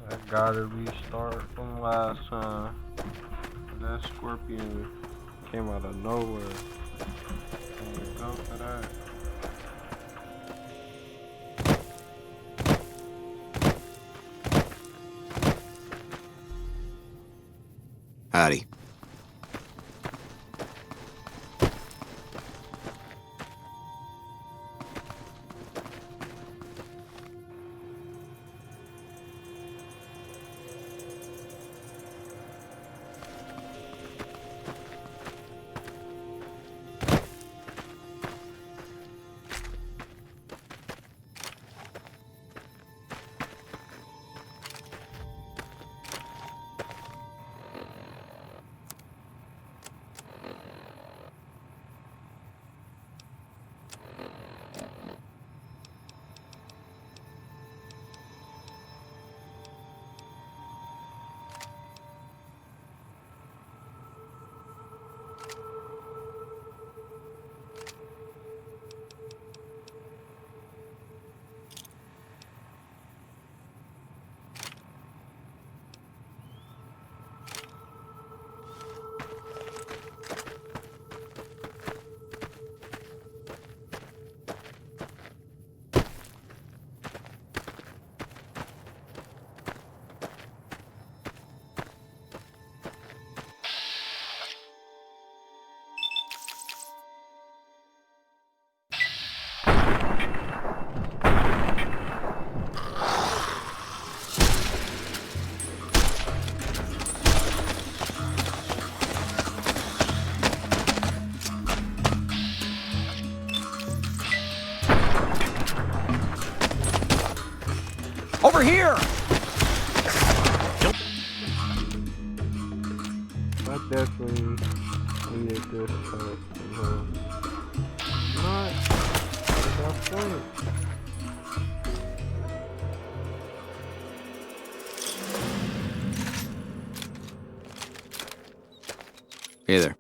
That gotta restart from last time. That scorpion came out of nowhere. Can't go for that. Howdy. Over here! I definitely needed this help. Not at that point. Hey there.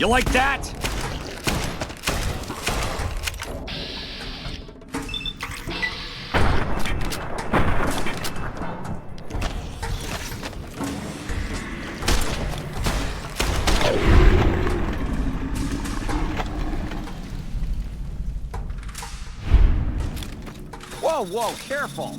You like that? Whoa, whoa, careful!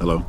Hello?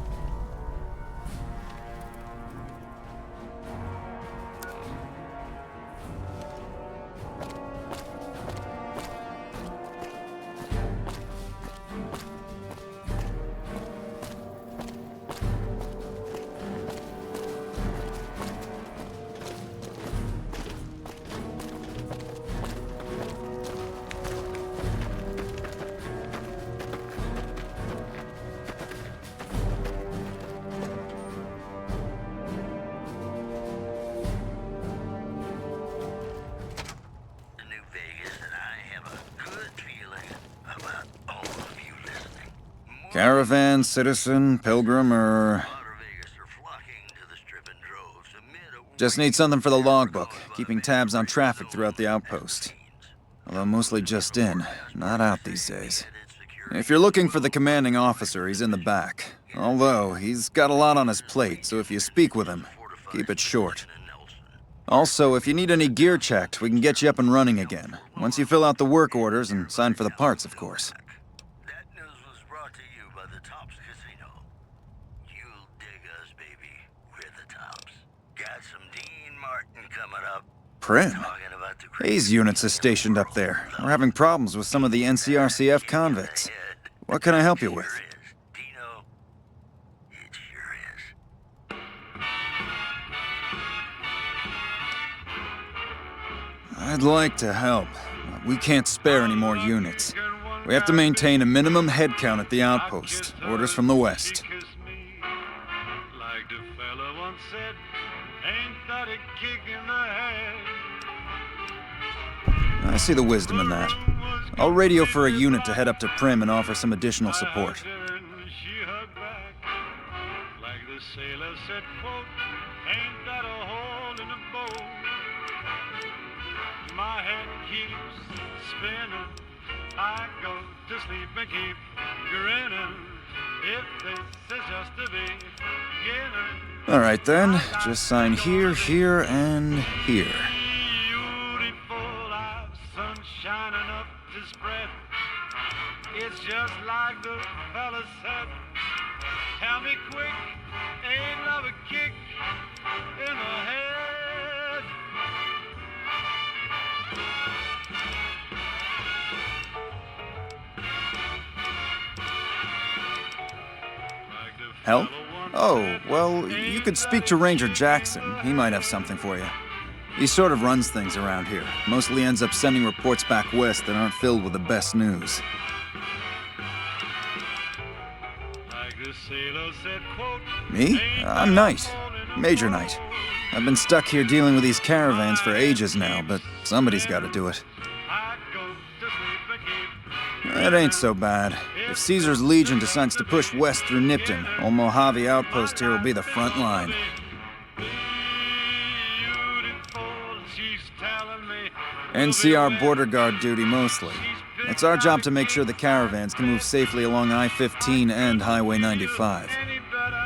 Caravan, citizen, pilgrim, or... Just need something for the logbook, keeping tabs on traffic throughout the outpost. Although mostly just in, not out these days. If you're looking for the commanding officer, he's in the back. Although, he's got a lot on his plate, so if you speak with him, keep it short. Also, if you need any gear checked, we can get you up and running again. Once you fill out the work orders and sign for the parts, of course. That news was brought to you by the Tops Casino. You'll dig us, baby. We're the Tops. Got some Dean Martin coming up. Prim? Talking about the Hayes units is stationed up there. We're having problems with some of the NCRCF convicts. What can I help you with? Sure is. Dino, it sure is. I'd like to help, but we can't spare any more units. We have to maintain a minimum head count at the outpost. Orders from the west. Like the fella once said, ain't that a kick in the head? I see the wisdom in that. I'll radio for a unit to head up to Prim and offer some additional support. She hugged back, like the sailor said, quote, ain't that a hole in the boat? My head keeps spinning, I go to sleep and keep grinning. If this is just the beginning. All right then, just sign here, here, and here. Beautiful life, sunshine enough to spread. It's just like the fella said. Tell me quick, ain't love a kick in the head? Help? Oh, well, you could speak to Ranger Jackson. He might have something for you. He sort of runs things around here. Mostly ends up sending reports back west that aren't filled with the best news. Like the sailor said, quote, Me? I'm Knight. Major Knight. I've been stuck here dealing with these caravans for ages now, but somebody's got to do it. I go That ain't so bad. If Caesar's Legion decides to push west through Nipton, old Mojave Outpost here will be the front line. NCR border guard duty mostly. It's our job to make sure the caravans can move safely along I-15 and Highway 95.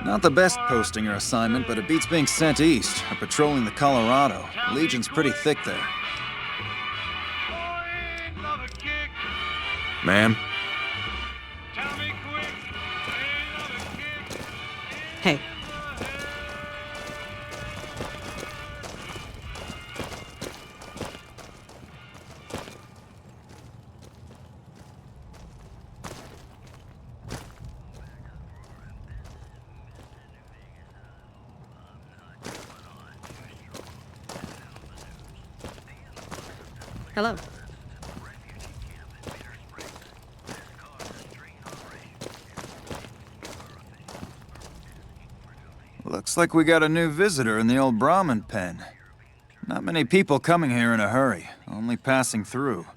Not the best posting or assignment, but it beats being sent east or patrolling the Colorado. Legion's pretty thick there. Ma'am? Hey. Hello. Looks like we got a new visitor in the old Brahmin pen. Not many people coming here in a hurry, only passing through.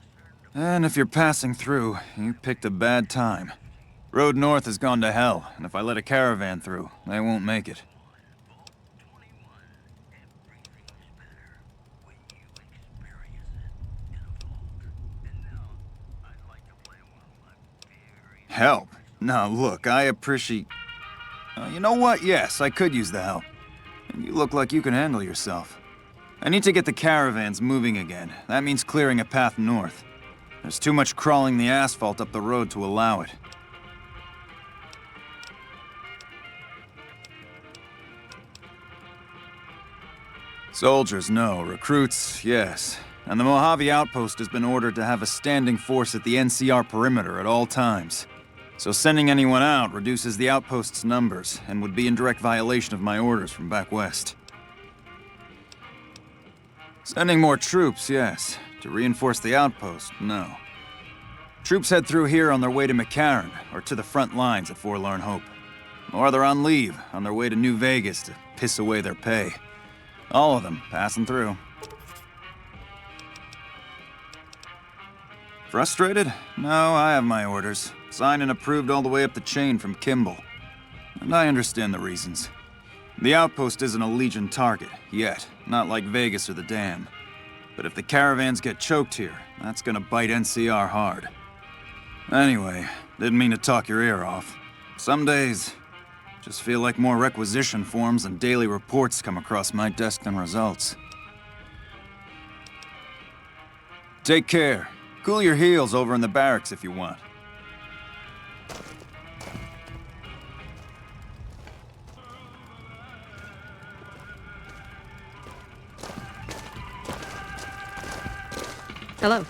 And if you're passing through, you picked a bad time. Road north has gone to hell, and if I let a caravan through, they won't make it. Help? Now look, I appreciate... you know what? Yes, I could use the help. You look like you can handle yourself. I need to get the caravans moving again. That means clearing a path north. There's too much crawling the asphalt up the road to allow it. Soldiers, no. Recruits, yes. And the Mojave Outpost has been ordered to have a standing force at the NCR perimeter at all times. So sending anyone out reduces the outpost's numbers and would be in direct violation of my orders from back west. Sending more troops, yes. To reinforce the outpost, no. Troops head through here on their way to McCarran, or to the front lines at Forlorn Hope. Or they're on leave, on their way to New Vegas to piss away their pay. All of them passing through. Frustrated? No, I have my orders. Signed and approved all the way up the chain from Kimball. And I understand the reasons. The outpost isn't a Legion target, yet. Not like Vegas or the Dam. But if the caravans get choked here, that's gonna bite NCR hard. Anyway, didn't mean to talk your ear off. Some days, just feel like more requisition forms and daily reports come across my desk than results. Take care. Cool your heels over in the barracks if you want. Hello.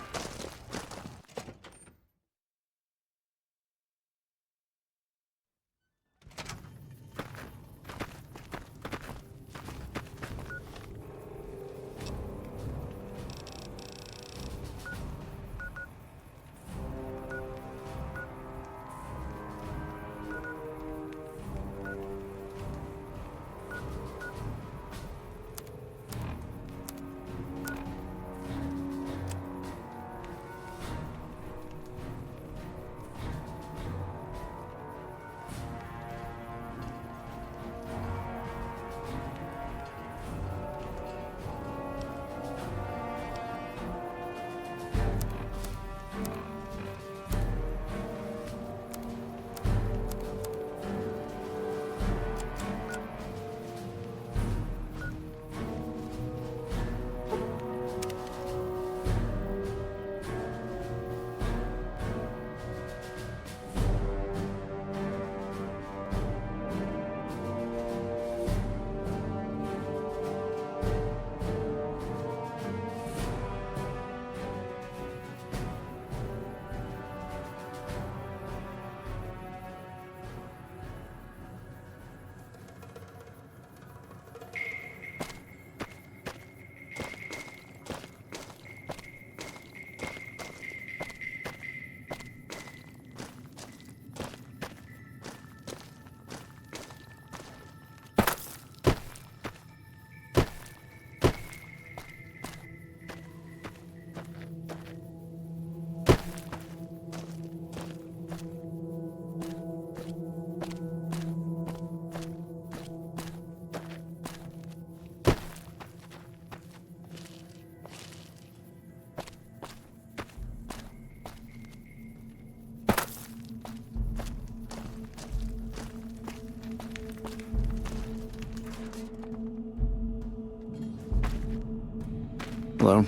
Hello?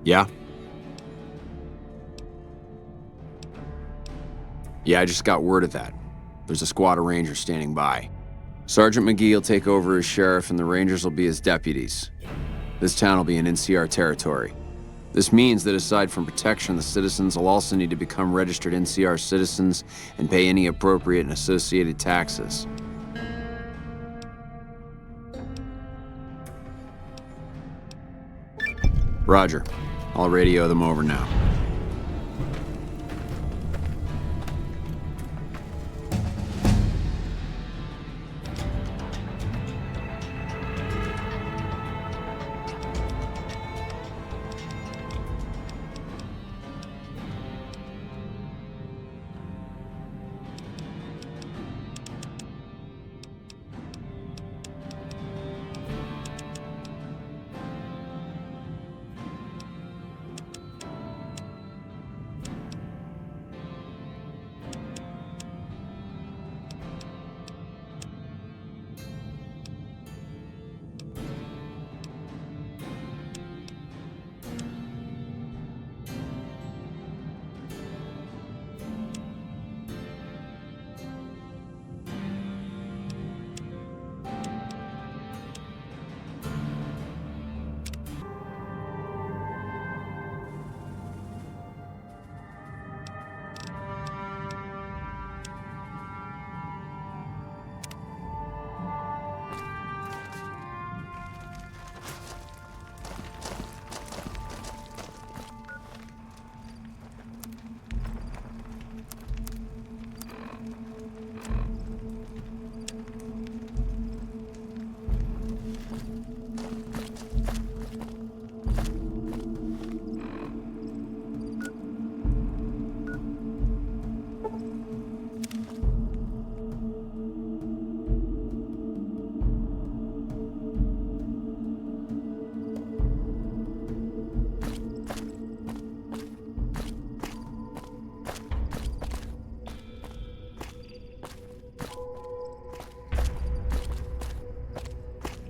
Yeah? Yeah, I just got word of that. There's a squad of Rangers standing by. Sergeant McGee will take over as sheriff and the Rangers will be his deputies. This town will be in NCR territory. This means that aside from protection, the citizens will also need to become registered NCR citizens and pay any appropriate and associated taxes. Roger. I'll radio them over now.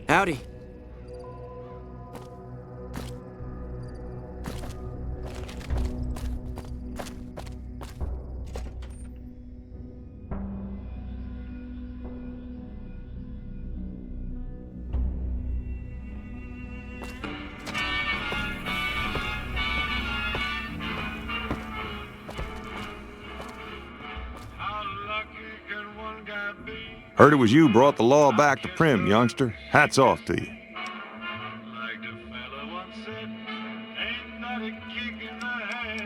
Howdy. How lucky can one guy be? Heard it was you brought the law back to Prim, youngster. Hats off to you. Like the fella once said, ain't that a kick in the head?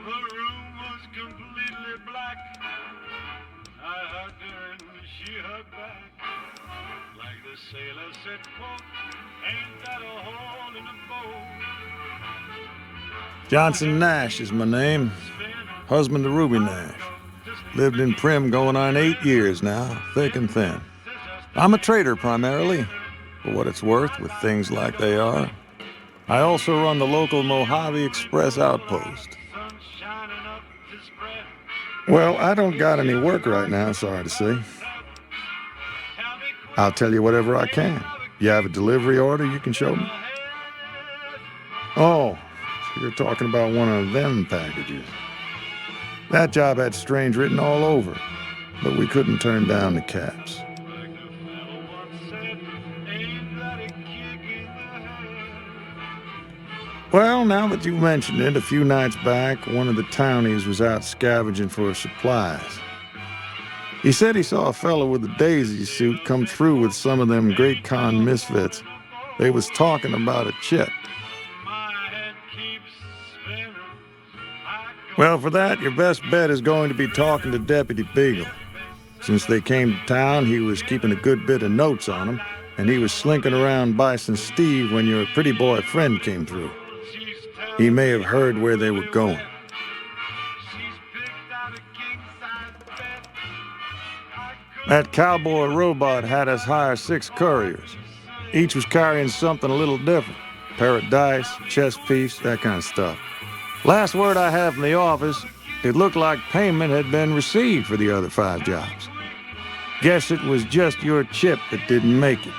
The room was completely black. I hugged her and she hugged back. Like the sailor said, quote, ain't that a hole in the boat? Johnson Nash is my name. Husband to Ruby Nash. Lived in Prim going on 8 years now, thick and thin. I'm a trader primarily, for what it's worth with things like they are. I also run the local Mojave Express outpost. Sun shining up to spread. Well, I don't got any work right now, sorry to say. Tell me quick, I'll tell you whatever I can. You have a delivery order you can show me? Oh, so you're talking about one of them packages. That job had strange written all over, but we couldn't turn down the caps. like the fella once said, ain't that a kick in the head? Well, now that you mentioned it, a few nights back, one of the townies was out scavenging for supplies. He said he saw a fellow with a daisy suit come through with some of them Great Con misfits. They was talking about a chip. My head keeps spinning. Well, for that, your best bet is going to be talking to Deputy Beagle. Since they came to town, he was keeping a good bit of notes on them, and he was slinking around Bison Steve when your pretty boy friend came through. He may have heard where they were going. That cowboy robot had us hire 6 couriers. Each was carrying something a little different. Pair of dice, chess piece, that kind of stuff. Last word I have from the office, it looked like payment had been received for the other 5 jobs. Guess it was just your chip that didn't make it.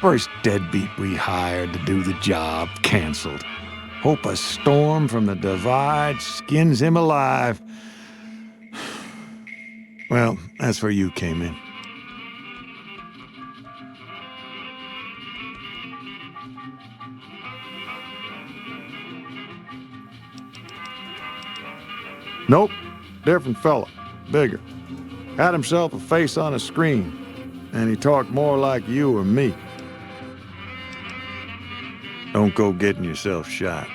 First deadbeat we hired to do the job canceled. Hope a storm from the Divide skins him alive. Well, that's where you came in. Nope, different fella, bigger. Had himself a face on a screen, and he talked more like you or me. Don't go getting yourself shot.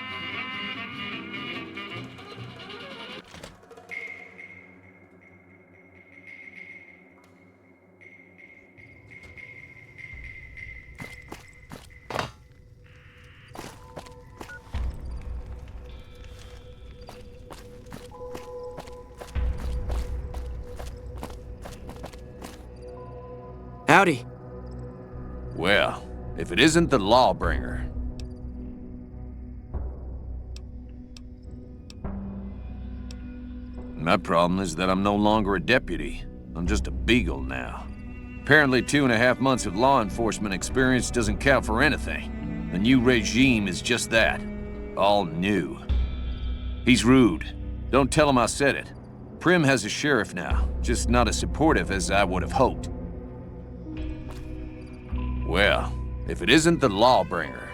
Howdy. Well, if it isn't the Lawbringer. My problem is that I'm no longer a deputy. I'm just a beagle now. Apparently 2.5 months of law enforcement experience doesn't count for anything. The new regime is just that. All new. He's rude. Don't tell him I said it. Primm has a sheriff now, just not as supportive as I would have hoped. Well, if it isn't the Lawbringer.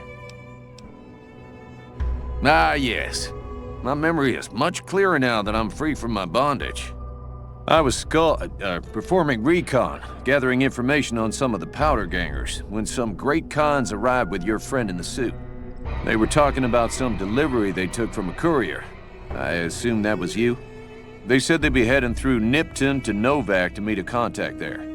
Ah, yes. My memory is much clearer now that I'm free from my bondage. I was performing recon, gathering information on some of the powder gangers, when some great cons arrived with your friend in the suit. They were talking about some delivery they took from a courier. I assume that was you? They said they'd be heading through Nipton to Novak to meet a contact there.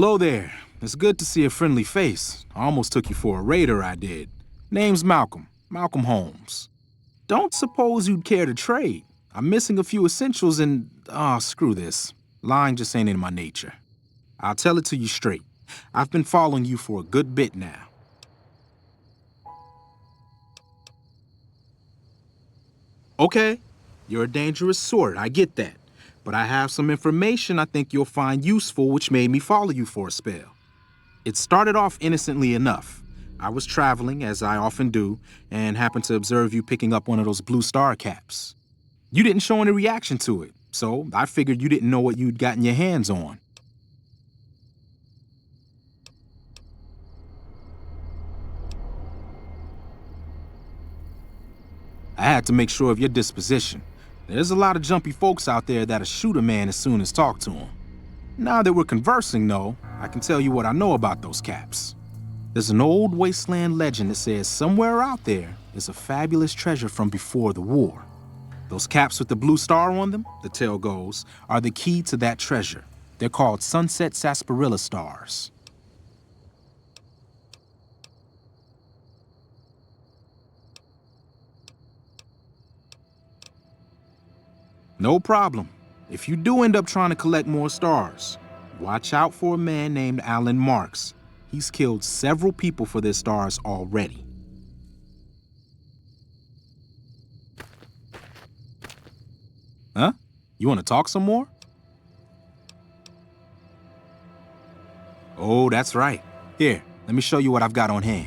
Hello there. It's good to see a friendly face. I almost took you for a raider, I did. Name's Malcolm. Malcolm Holmes. Don't suppose you'd care to trade. I'm missing a few essentials and... screw this. Lying just ain't in my nature. I'll tell it to you straight. I've been following you for a good bit now. Okay, you're a dangerous sort, I get that. But I have some information I think you'll find useful which made me follow you for a spell. It started off innocently enough. I was traveling, as I often do, and happened to observe you picking up one of those blue star caps. You didn't show any reaction to it, so I figured you didn't know what you'd gotten your hands on. I had to make sure of your disposition. There's a lot of jumpy folks out there that'll shoot a man as soon as talk to him. Now that we're conversing, though, I can tell you what I know about those caps. There's an old wasteland legend that says somewhere out there is a fabulous treasure from before the war. Those caps with the blue star on them, the tale goes, are the key to that treasure. They're called Sunset Sarsaparilla Stars. No problem. If you do end up trying to collect more stars, watch out for a man named Alan Marks. He's killed several people for their stars already. Huh? You want to talk some more? Oh, that's right. Here, let me show you what I've got on hand.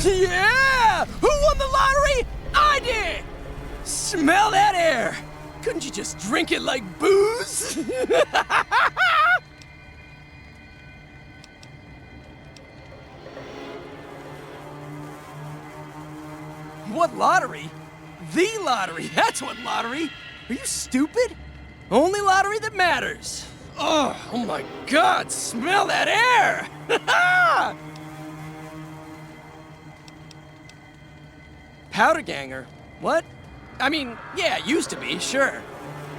Yeah! Who won the lottery? I did! Smell that air! Couldn't you just drink it like booze? What lottery? The lottery! That's what lottery! Are you stupid? Only lottery that matters! Oh my God! Smell that air! Powder ganger? What? I mean, yeah, it used to be, sure.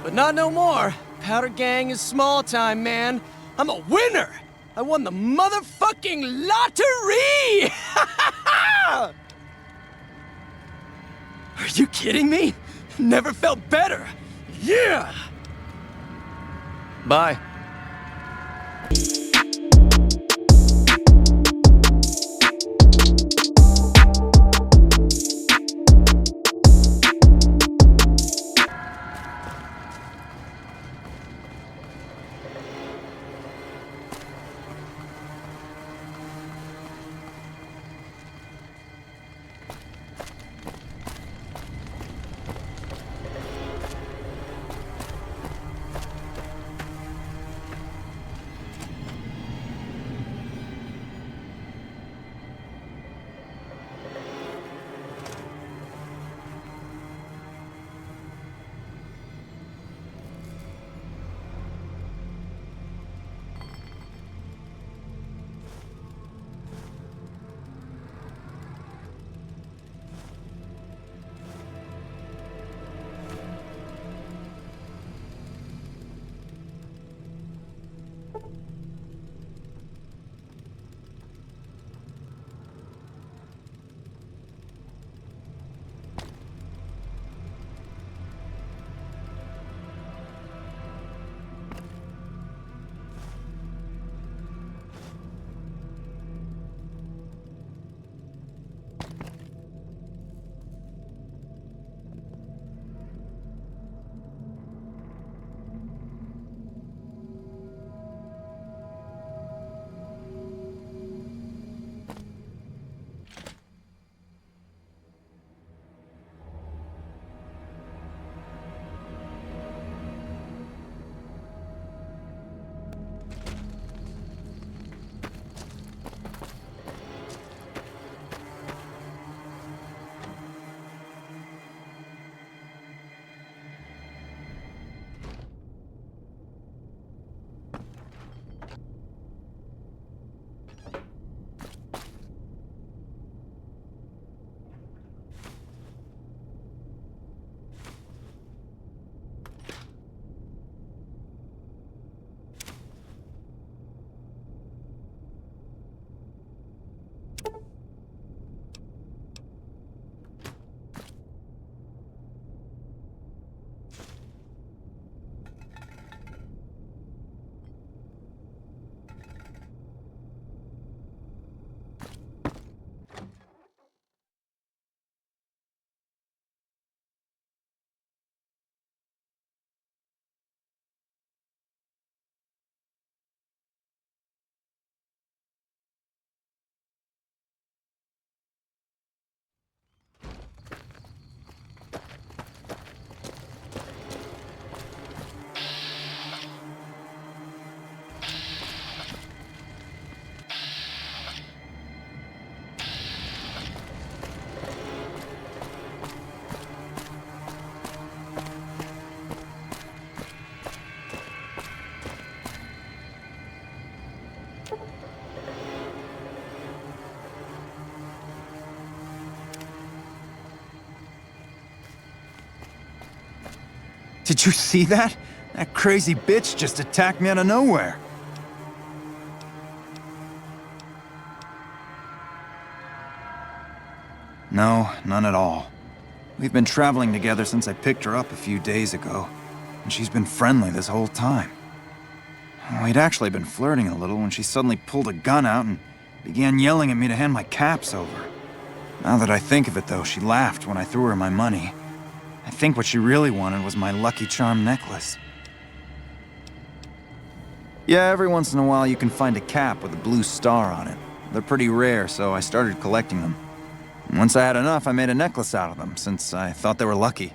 But not no more. Powder gang is small time, man. I'm a winner! I won the motherfucking lottery! Are you kidding me? Never felt better. Yeah! Bye. Did you see that? That crazy bitch just attacked me out of nowhere. No, none at all. We've been traveling together since I picked her up a few days ago, and she's been friendly this whole time. We'd actually been flirting a little when she suddenly pulled a gun out and began yelling at me to hand my caps over. Now that I think of it, though, she laughed when I threw her my money. I think what she really wanted was my Lucky Charm necklace. Yeah, every once in a while you can find a cap with a blue star on it. They're pretty rare, so I started collecting them. And once I had enough, I made a necklace out of them, since I thought they were lucky.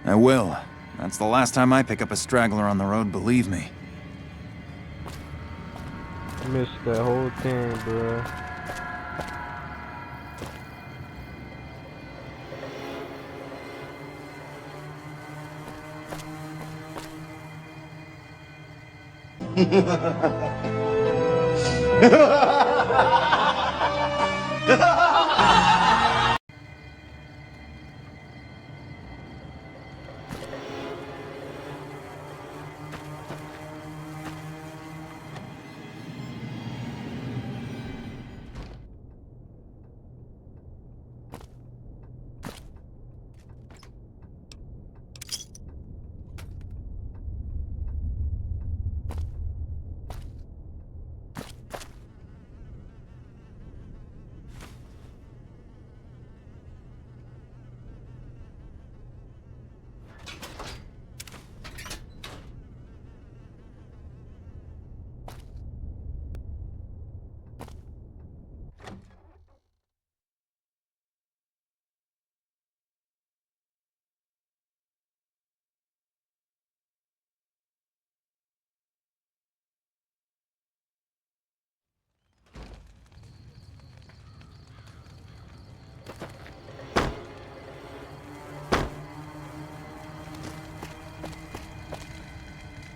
I will. That's the last time I pick up a straggler on the road, believe me. I missed that whole thing, bro.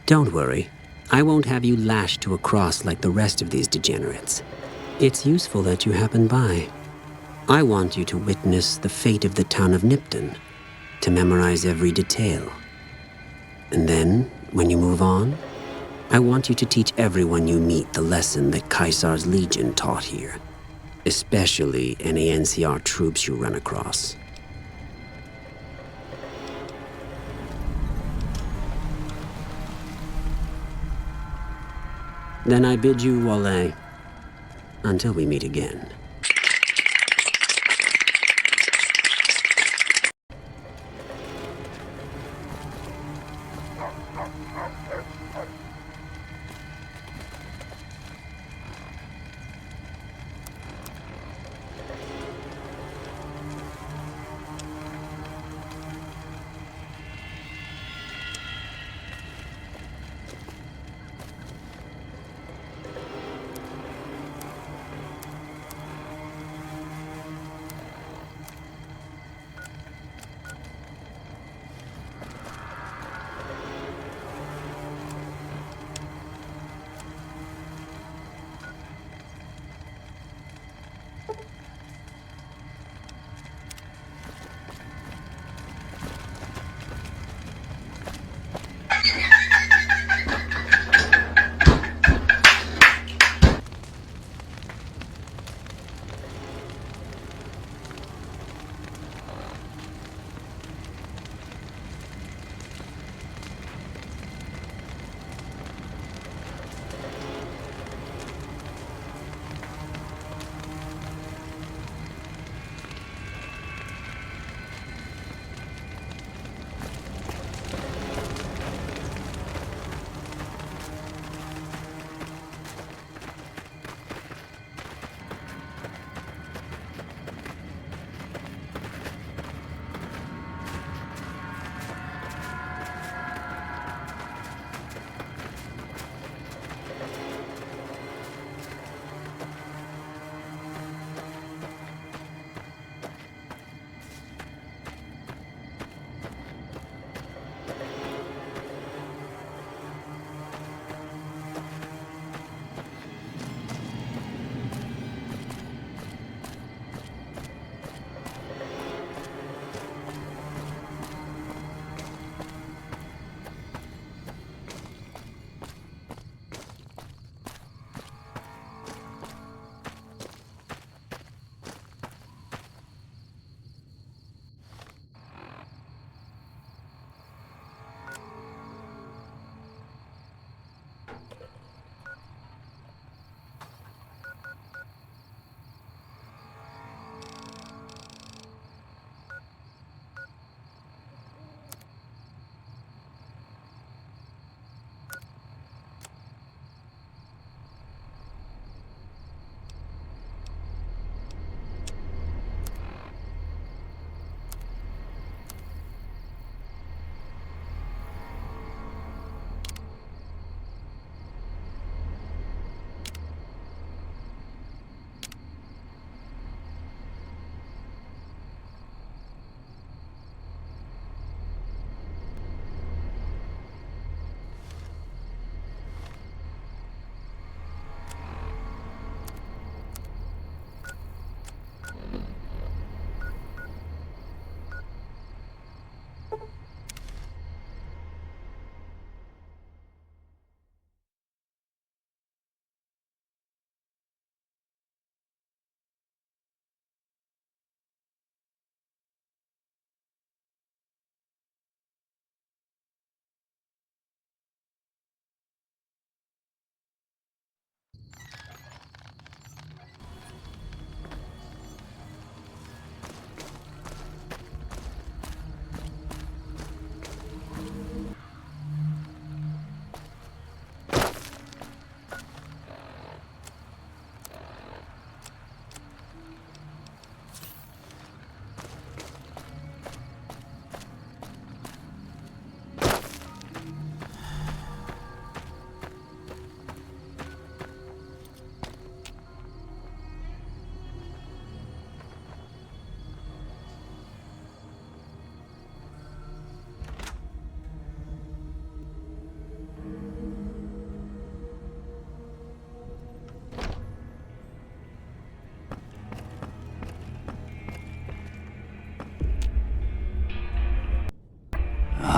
Don't worry. I won't have you lashed to a cross like the rest of these degenerates. It's useful that you happen by. I want you to witness the fate of the town of Nipton, to memorize every detail. And then, when you move on, I want you to teach everyone you meet the lesson that Caesar's Legion taught here, especially any NCR troops you run across. Then I bid you Wale, until we meet again.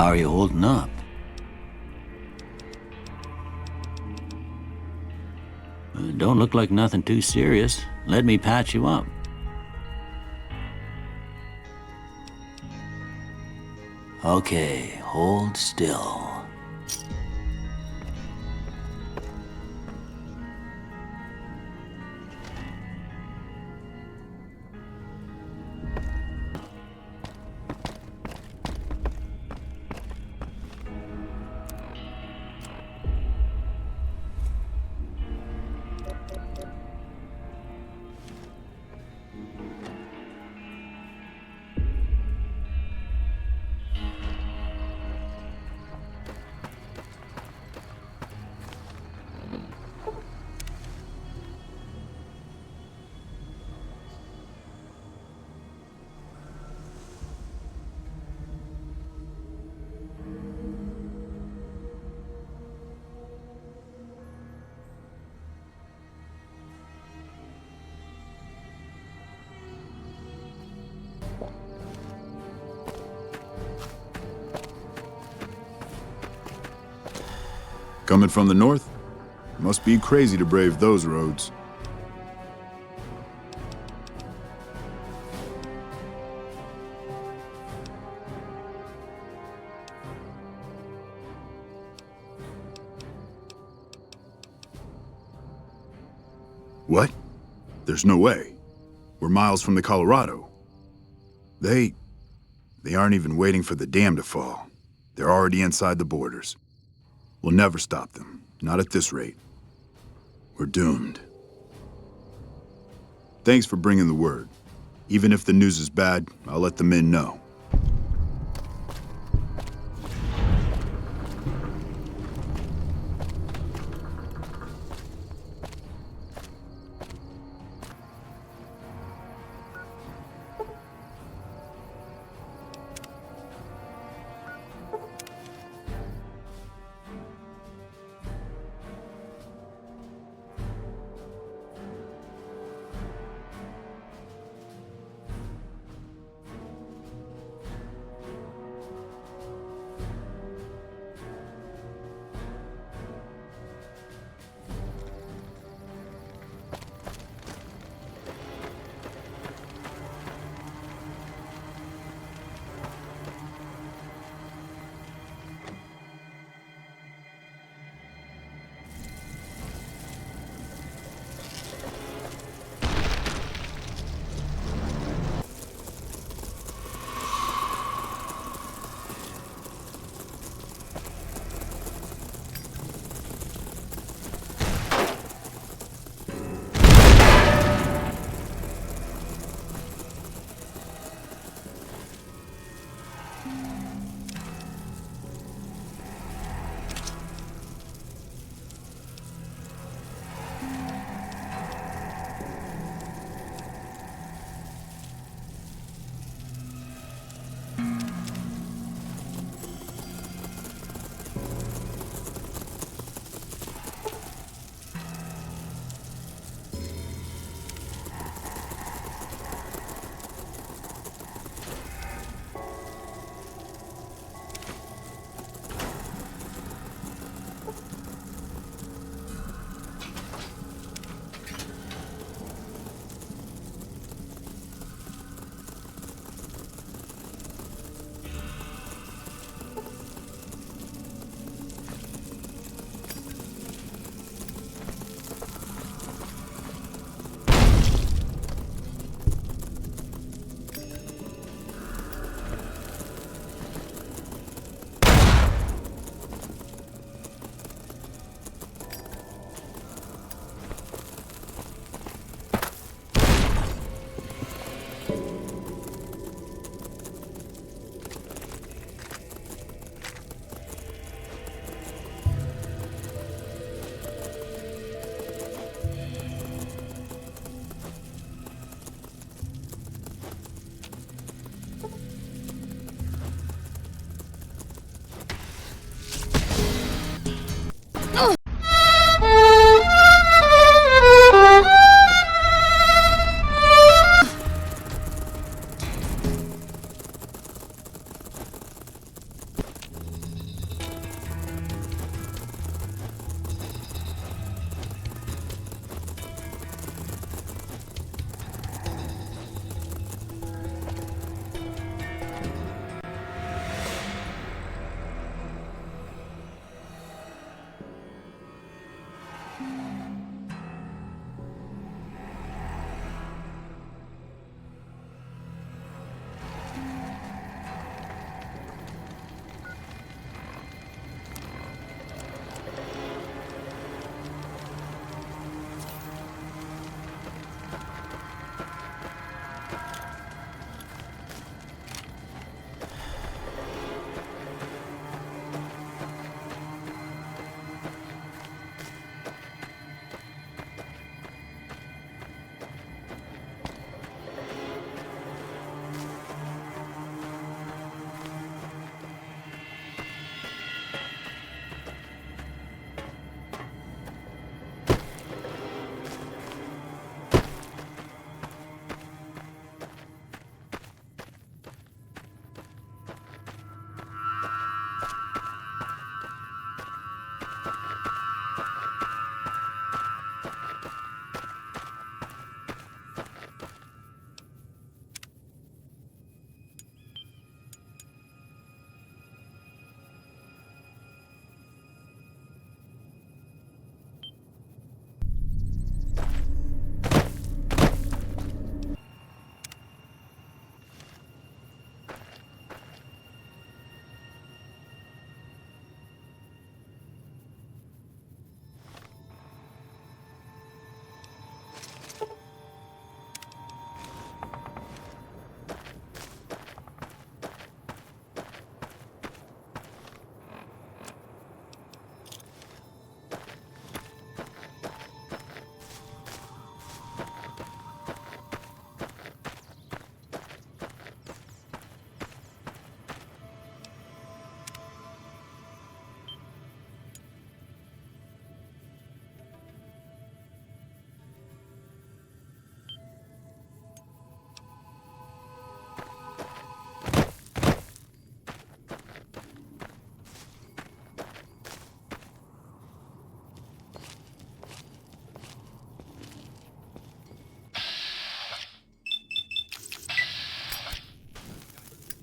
How are you holding up? Don't look like nothing too serious. Let me patch you up. Okay, hold still. Coming from the north? Must be crazy to brave those roads. What? There's no way. We're miles from the Colorado. They aren't even waiting for the dam to fall. They're already inside the borders. We'll never stop them. Not at this rate. We're doomed. Thanks for bringing the word. Even if the news is bad, I'll let the men know.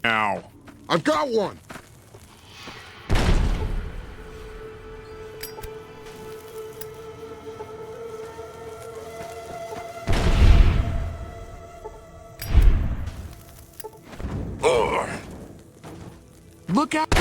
now. I've got one! Ugh. Look out!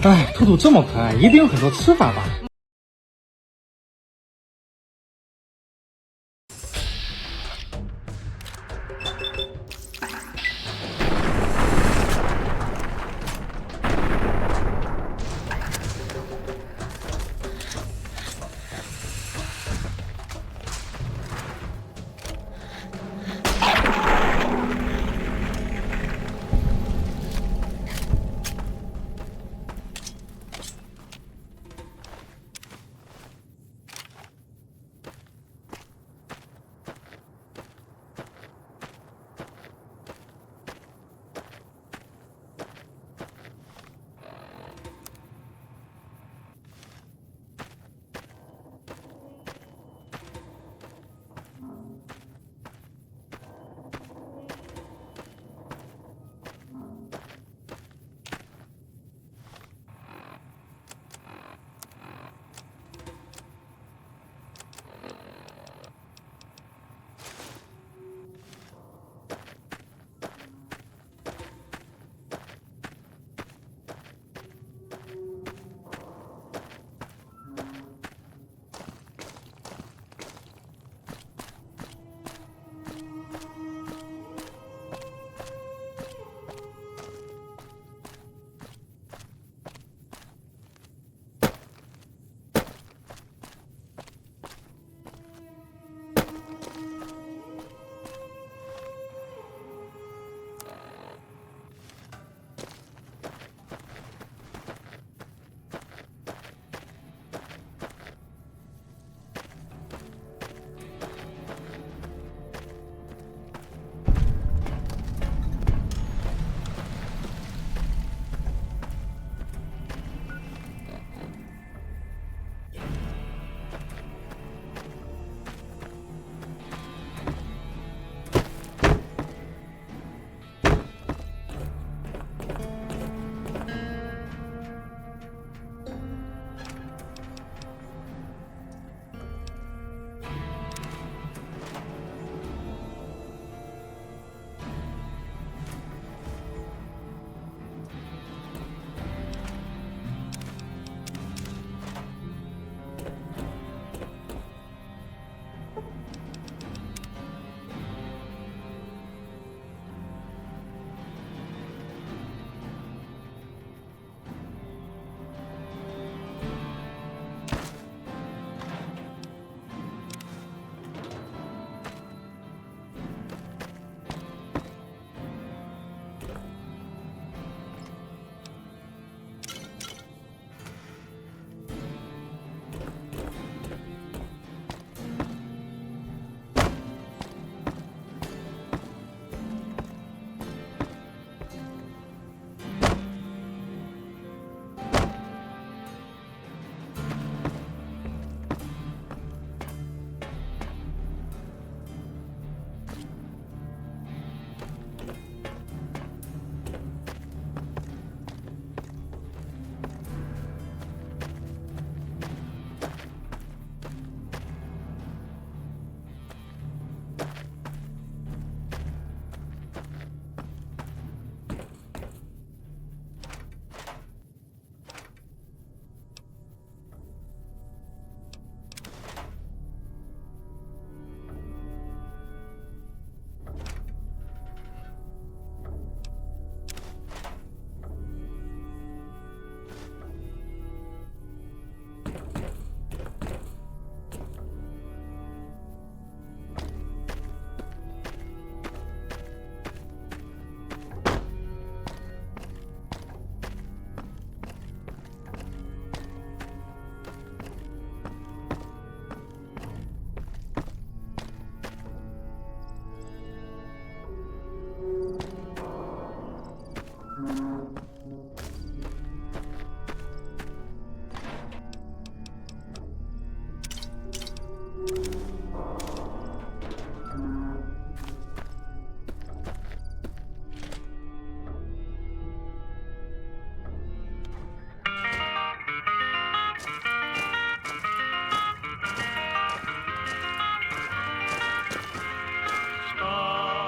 哎，兔兔这么可爱，一定有很多吃法吧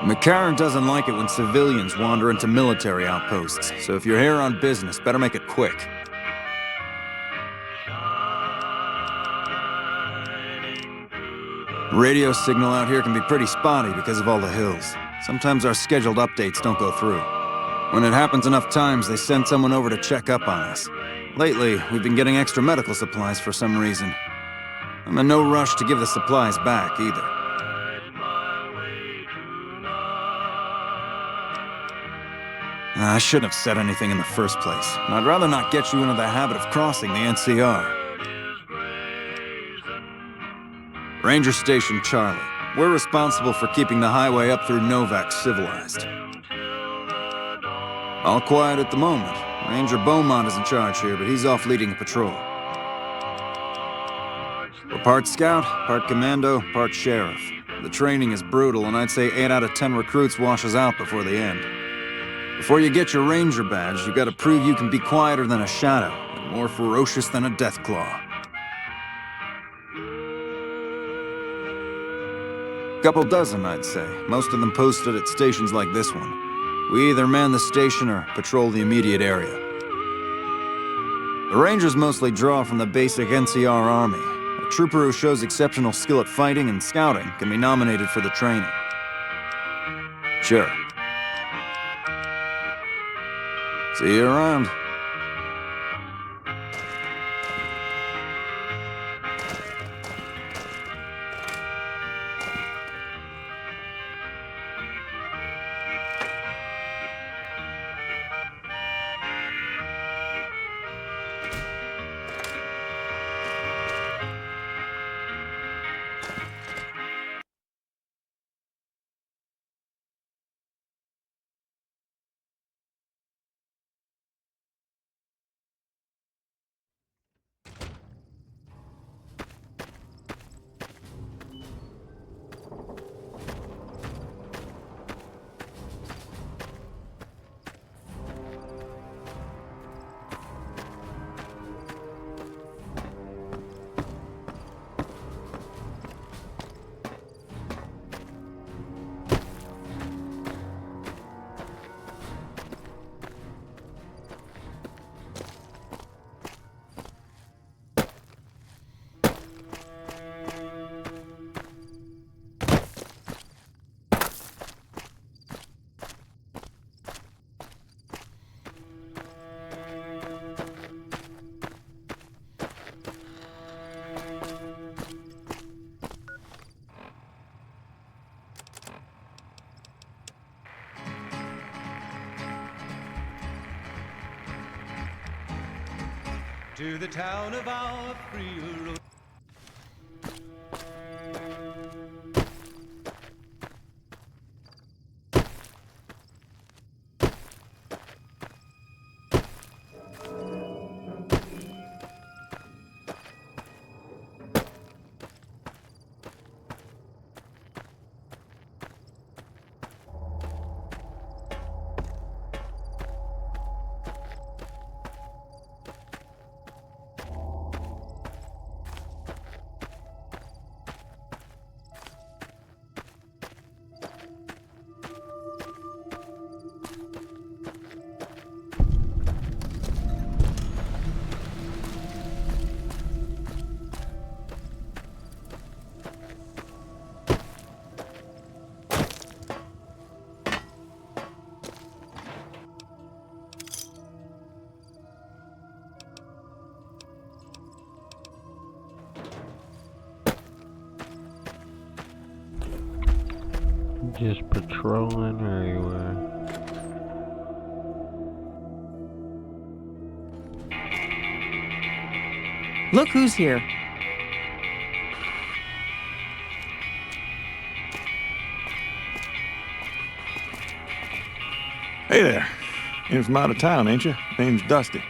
？McCarran doesn't like it when civilians wander into military outposts, so if you're here on business, better make it quick. Radio signal out here can be pretty spotty because of all the hills. Sometimes our scheduled updates don't go through. When it happens enough times, they send someone over to check up on us. Lately, we've been getting extra medical supplies for some reason. I'm in no rush to give the supplies back, either. I shouldn't have said anything in the first place. And I'd rather not get you into the habit of crossing the NCR. Ranger Station Charlie. We're responsible for keeping the highway up through Novak civilized. All quiet at the moment. Ranger Beaumont is in charge here, but he's off leading a patrol. We're part scout, part commando, part sheriff. The training is brutal, and I'd say 8 out of 10 recruits washes out before the end. Before you get your ranger badge, you gotta prove you can be quieter than a shadow, and more ferocious than a deathclaw. Couple dozen, I'd say. Most of them posted at stations like this one. We either man the station or patrol the immediate area. The Rangers mostly draw from the basic NCR Army. A trooper who shows exceptional skill at fighting and scouting can be nominated for the training. Sure. See you around. To the town of our free road. Just patrolling everywhere. Look who's here. Hey there. In from out of town, ain't you? Name's Dusty.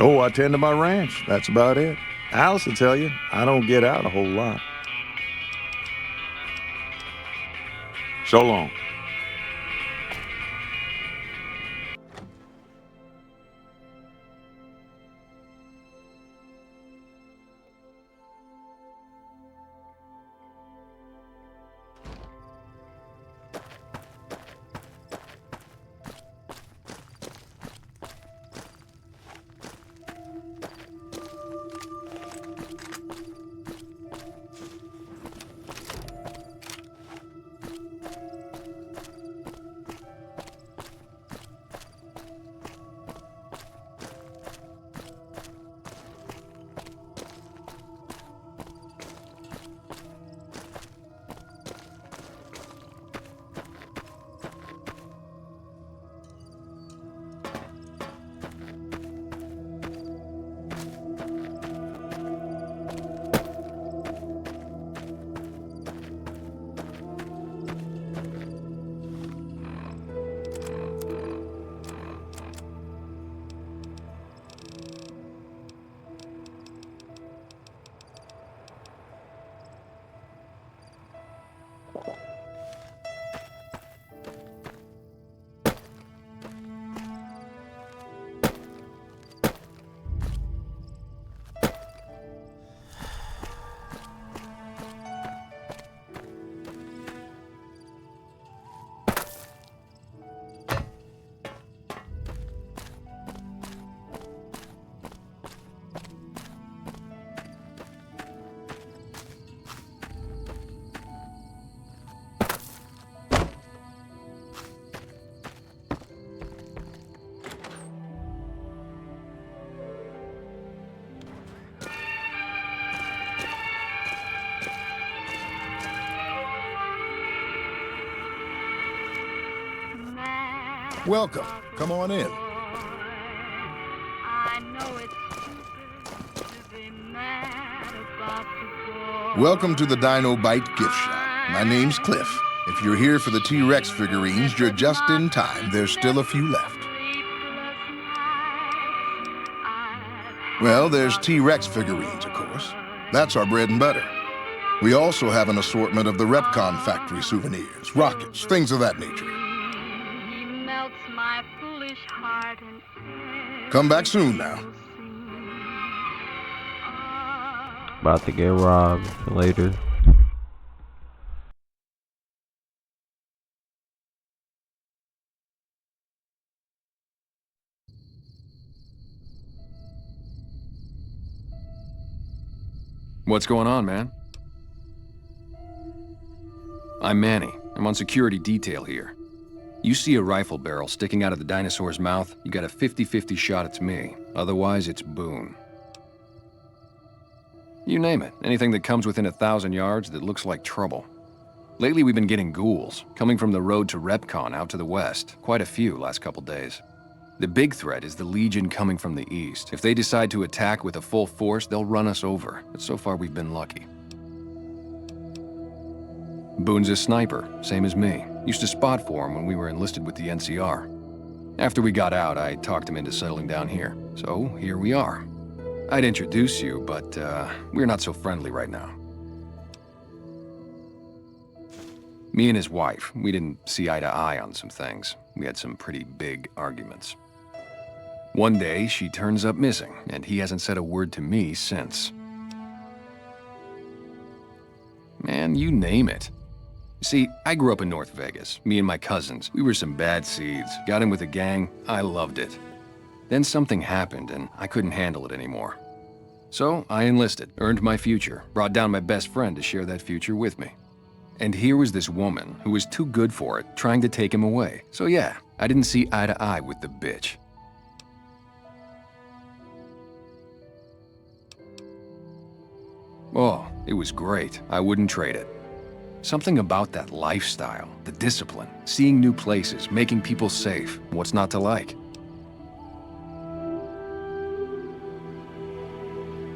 Oh, I tend to my ranch. That's about it. Alice will tell you, I don't get out a whole lot. So long. Welcome. Come on in. Welcome to the Dino Bite gift shop. My name's Cliff. If you're here for the T-Rex figurines, you're just in time. There's still a few left. Well, there's T-Rex figurines, of course. That's our bread and butter. We also have an assortment of the Repcon factory souvenirs, rockets, things of that nature. Come back soon now. About to get robbed later. What's going on, man? I'm Manny. I'm on security detail here. You see a rifle barrel sticking out of the dinosaur's mouth, you got a 50-50 shot it's me. Otherwise, it's Boone. You name it. Anything that comes within 1,000 yards that looks like trouble. Lately, we've been getting ghouls, coming from the road to Repcon out to the west. Quite a few last couple days. The big threat is the Legion coming from the east. If they decide to attack with a full force, they'll run us over. But so far, we've been lucky. Boone's a sniper, same as me. Used to spot for him when we were enlisted with the NCR. After we got out, I talked him into settling down here. So, here we are. I'd introduce you, but we're not so friendly right now. Me and his wife, we didn't see eye to eye on some things. We had some pretty big arguments. One day, she turns up missing, and he hasn't said a word to me since. Man, you name it. See, I grew up in North Vegas. Me and my cousins, we were some bad seeds. Got in with a gang, I loved it. Then something happened, and I couldn't handle it anymore. So I enlisted, earned my future, brought down my best friend to share that future with me. And here was this woman who was too good for it, trying to take him away. So yeah, I didn't see eye to eye with the bitch. Oh, it was great. I wouldn't trade it. Something about that lifestyle, the discipline, seeing new places, making people safe. What's not to like?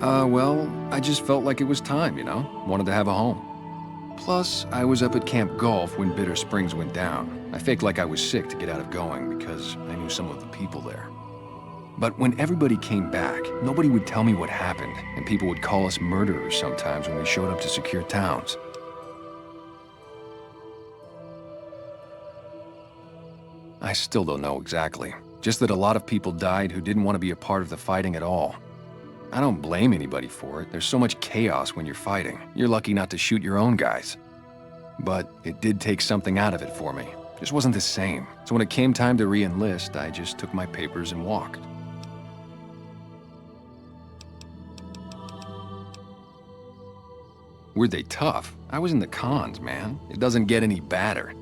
Well, I just felt like it was time, you know? Wanted to have a home. Plus, I was up at Camp Golf when Bitter Springs went down. I faked like I was sick to get out of going because I knew some of the people there. But when everybody came back, nobody would tell me what happened, and people would call us murderers sometimes when we showed up to secure towns. I still don't know exactly. Just that a lot of people died who didn't want to be a part of the fighting at all. I don't blame anybody for it. There's so much chaos when you're fighting. You're lucky not to shoot your own guys. But it did take something out of it for me. It just wasn't the same. So when it came time to re-enlist, I just took my papers and walked. Were they tough? I was in the cons, man. It doesn't get any badder.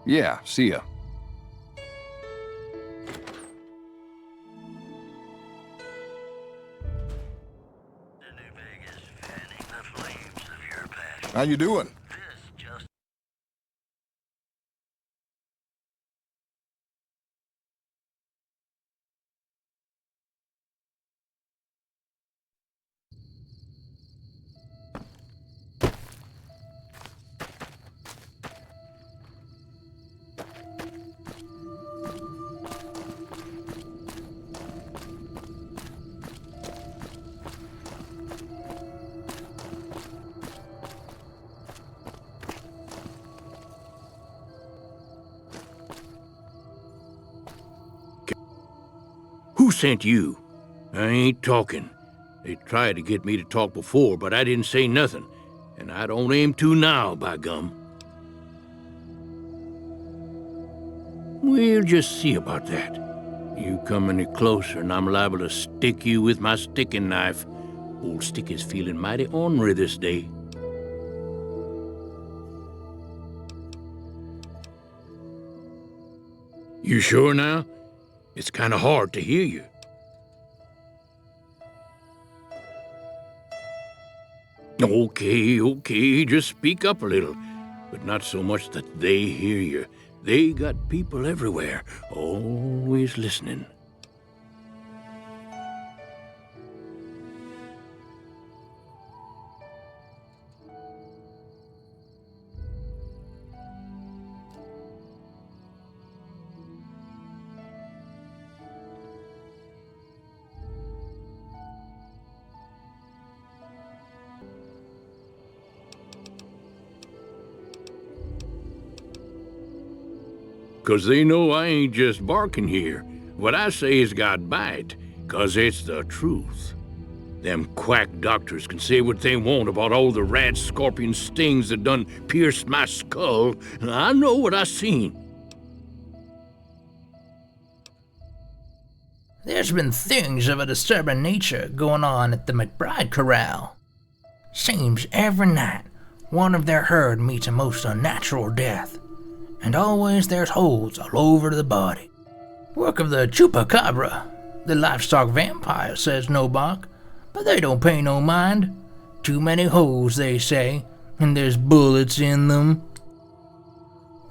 Yeah, see ya. How you doing? Who sent you? I ain't talking. They tried to get me to talk before, but I didn't say nothing. And I don't aim to now, by gum. We'll just see about that. You come any closer and I'm liable to stick you with my sticking knife. Old Sticky's feeling mighty ornery this day. You sure now? It's kind of hard to hear you. Okay, just speak up a little. But not so much that they hear you. They got people everywhere, always listening. Cause they know I ain't just barking here. What I say has got bite, cause it's the truth. Them quack doctors can say what they want about all the rat scorpion stings that done pierced my skull. I know what I seen. There's been things of a disturbing nature going on at the McBride Corral. Seems every night one of their herd meets a most unnatural death. And always there's holes all over the body. Work of the chupacabra, the livestock vampire, says Nobok, but they don't pay no mind. Too many holes, they say, and there's bullets in them.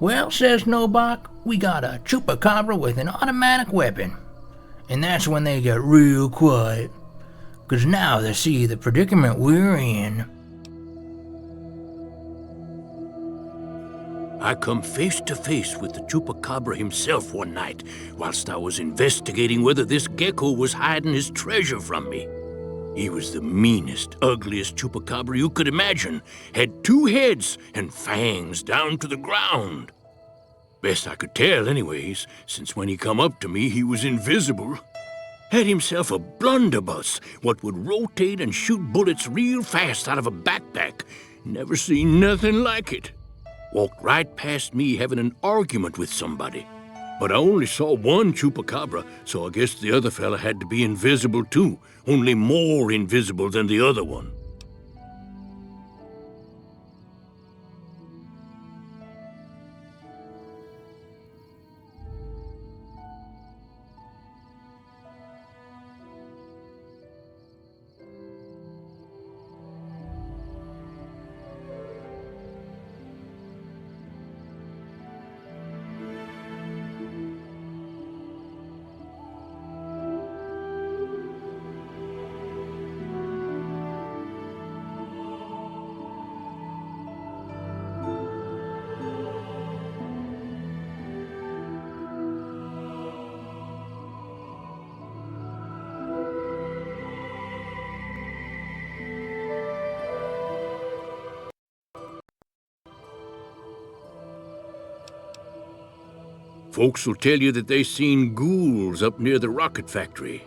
Well, says Nobok, we got a chupacabra with an automatic weapon. And that's when they get real quiet, 'cause now they see the predicament we're in. I come face to face with the chupacabra himself one night, whilst I was investigating whether this gecko was hiding his treasure from me. He was the meanest, ugliest chupacabra you could imagine, had 2 heads and fangs down to the ground. Best I could tell anyways, since when he come up to me he was invisible. Had himself a blunderbuss, what would rotate and shoot bullets real fast out of a backpack. Never seen nothing like it. Walked right past me having an argument with somebody. But I only saw one chupacabra, so I guess the other fella had to be invisible too, only more invisible than the other one. Folks will tell you that they seen ghouls up near the rocket factory.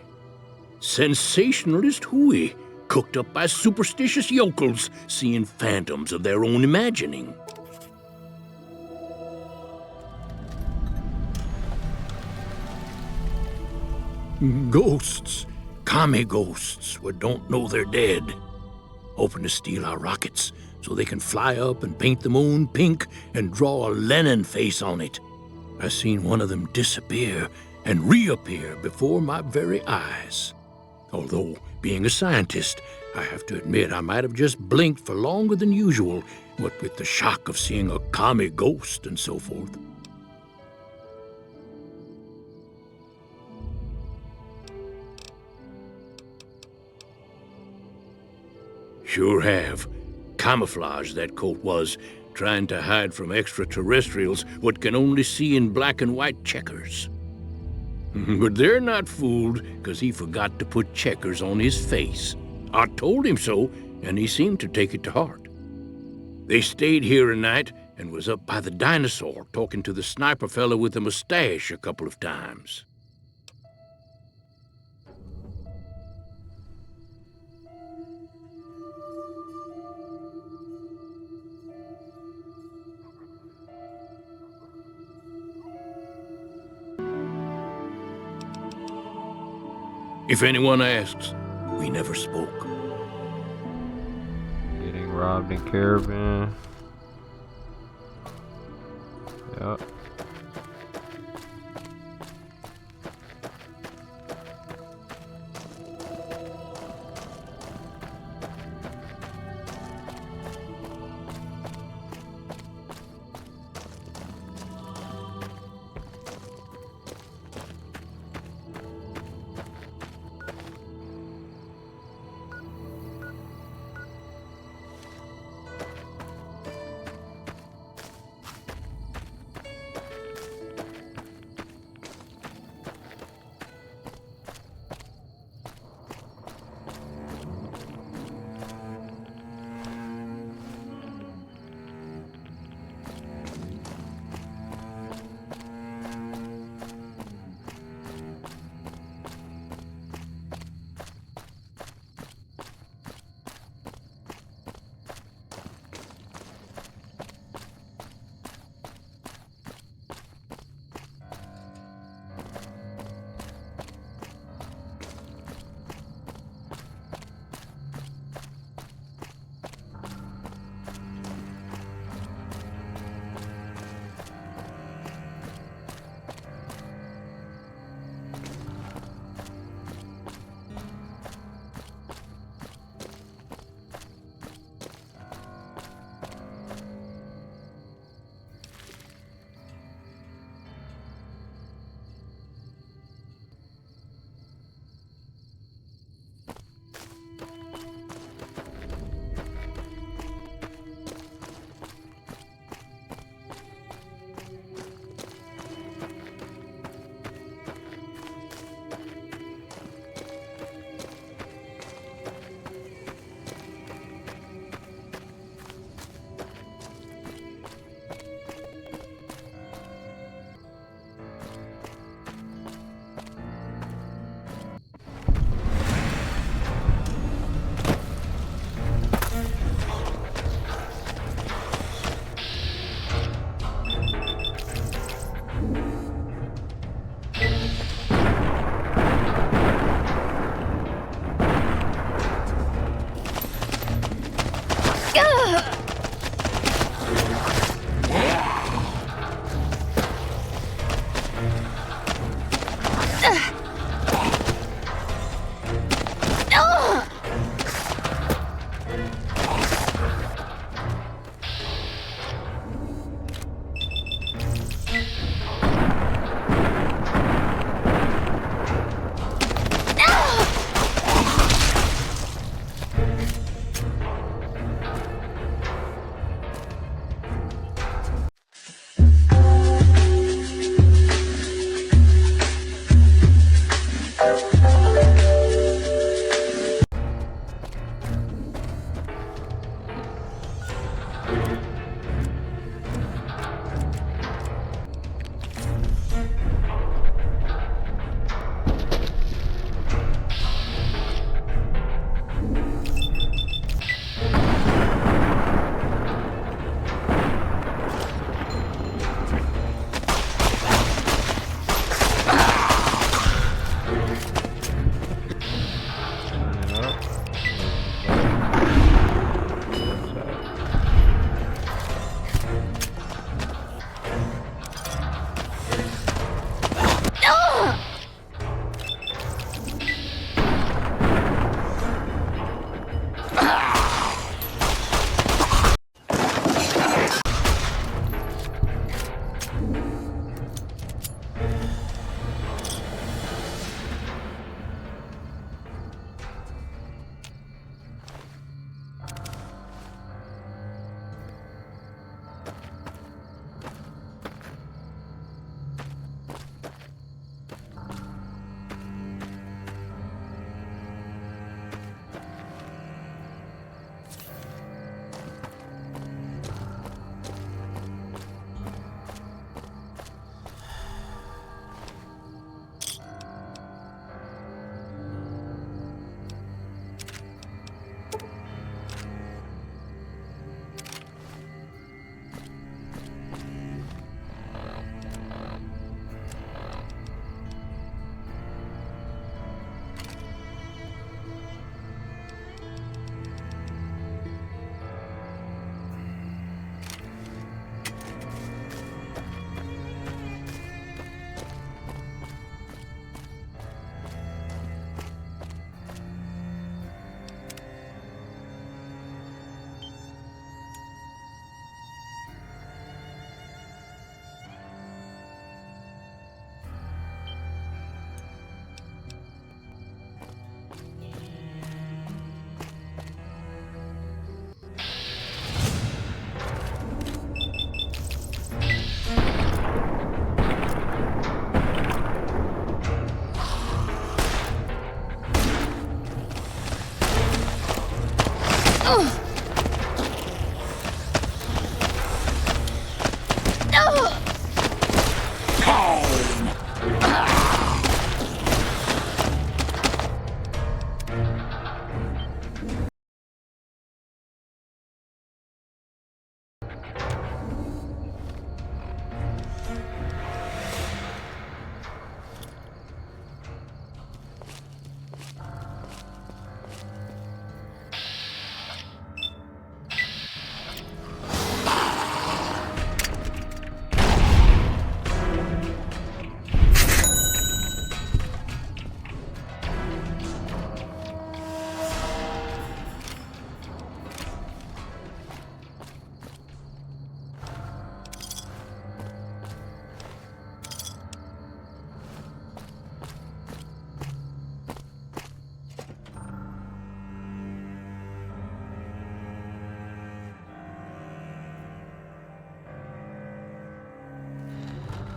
Sensationalist hooey, cooked up by superstitious yokels, seeing phantoms of their own imagining. Ghosts, commie ghosts, what don't know they're dead. Hoping to steal our rockets so they can fly up and paint the moon pink and draw a Lenin face on it. I seen one of them disappear and reappear before my very eyes. Although, being a scientist, I have to admit I might have just blinked for longer than usual, what with the shock of seeing a commie ghost and so forth. Sure have. Camouflage, that coat was, trying to hide from extraterrestrials what can only see in black and white checkers. But they're not fooled, because he forgot to put checkers on his face. I told him so, and he seemed to take it to heart. They stayed here a night and was up by the dinosaur talking to the sniper fella with the mustache a couple of times. If anyone asks, we never spoke. Getting robbed in caravan. Yep.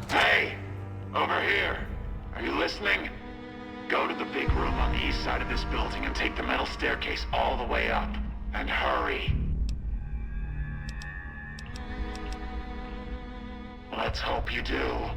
Hey! Over here. Are you listening? Go to the big room on the east side of this building and take the metal staircase all the way up. And hurry. Let's hope you do.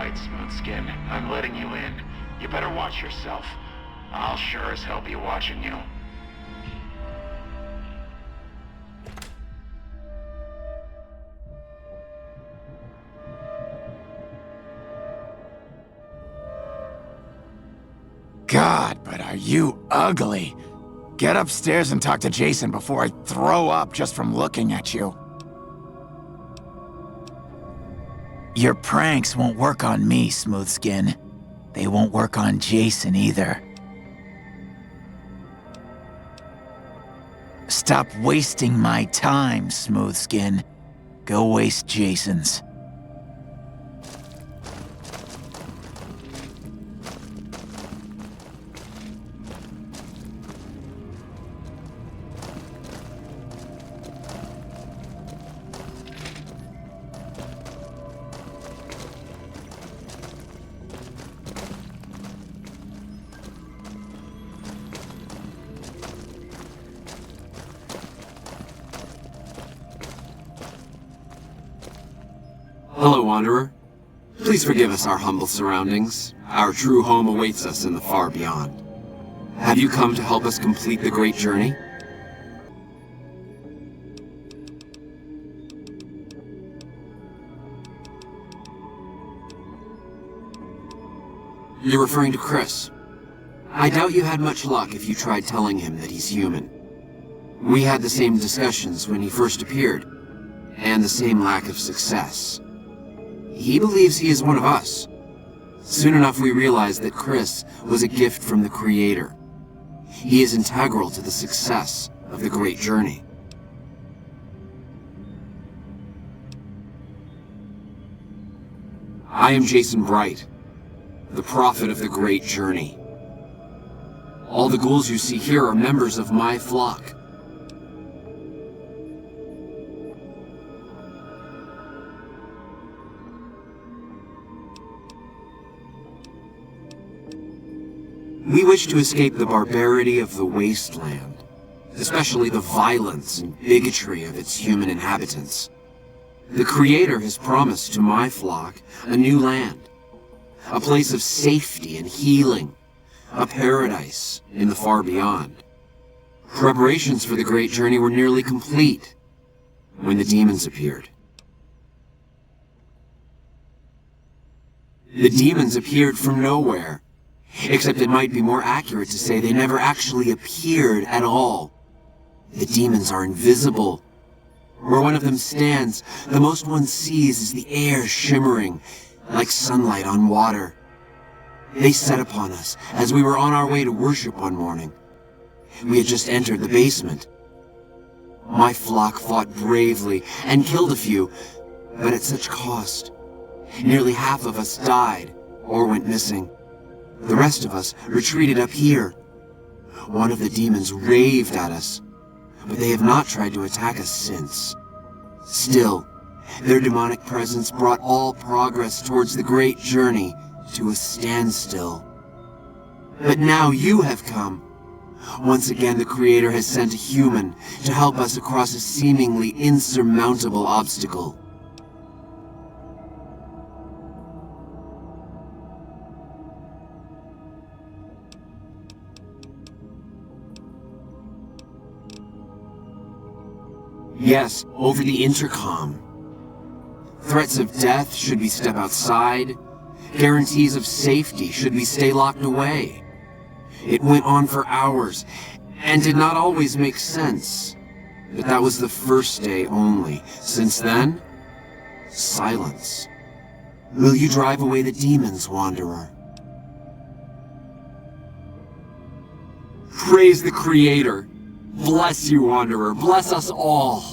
right, Smoothskin. I'm letting you in. You better watch yourself. I'll sure as hell be watching you. God, but are you ugly. Get upstairs and talk to Jason before I throw up just from looking at you. Your pranks won't work on me, Smoothskin. They won't work on Jason either. Stop wasting my time, Smoothskin. Go waste Jason's. Hello, Wanderer. Please forgive us our humble surroundings. Our true home awaits us in the far beyond. Have you come to help us complete the great journey? You're referring to Chris. I doubt you had much luck if you tried telling him that he's human. We had the same discussions when he first appeared, and the same lack of success. He believes he is one of us. Soon enough we realized that Chris was a gift from the Creator. He is integral to the success of the great journey. I am Jason Bright, the prophet of the great journey. All the ghouls you see here are members of my flock. We wish to escape the barbarity of the wasteland, especially the violence and bigotry of its human inhabitants. The Creator has promised to my flock a new land, a place of safety and healing, a paradise in the far beyond. Preparations for the great journey were nearly complete when the demons appeared. The demons appeared from nowhere. Except it might be more accurate to say they never actually appeared at all. The demons are invisible. Where one of them stands, the most one sees is the air shimmering, like sunlight on water. They set upon us as we were on our way to worship one morning. We had just entered the basement. My flock fought bravely and killed a few, but at such cost. Nearly half of us died or went missing. The rest of us retreated up here. One of the demons raved at us, but they have not tried to attack us since. Still, their demonic presence brought all progress towards the great journey to a standstill. But now you have come. Once again, the Creator has sent a human to help us across a seemingly insurmountable obstacle. Yes, over the intercom. Threats of death should we step outside. Guarantees of safety should we stay locked away. It went on for hours, and did not always make sense. But that was the first day only. Since then, silence. Will you drive away the demons, Wanderer? Praise the Creator. Bless you, Wanderer. Bless us all.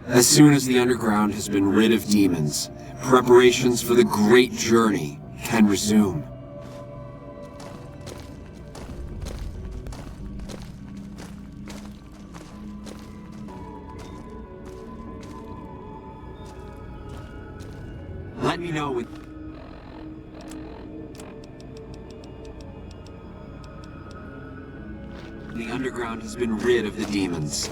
As soon as the underground has been rid of demons, preparations for the great journey can resume. Let me know when... The underground has been rid of the demons.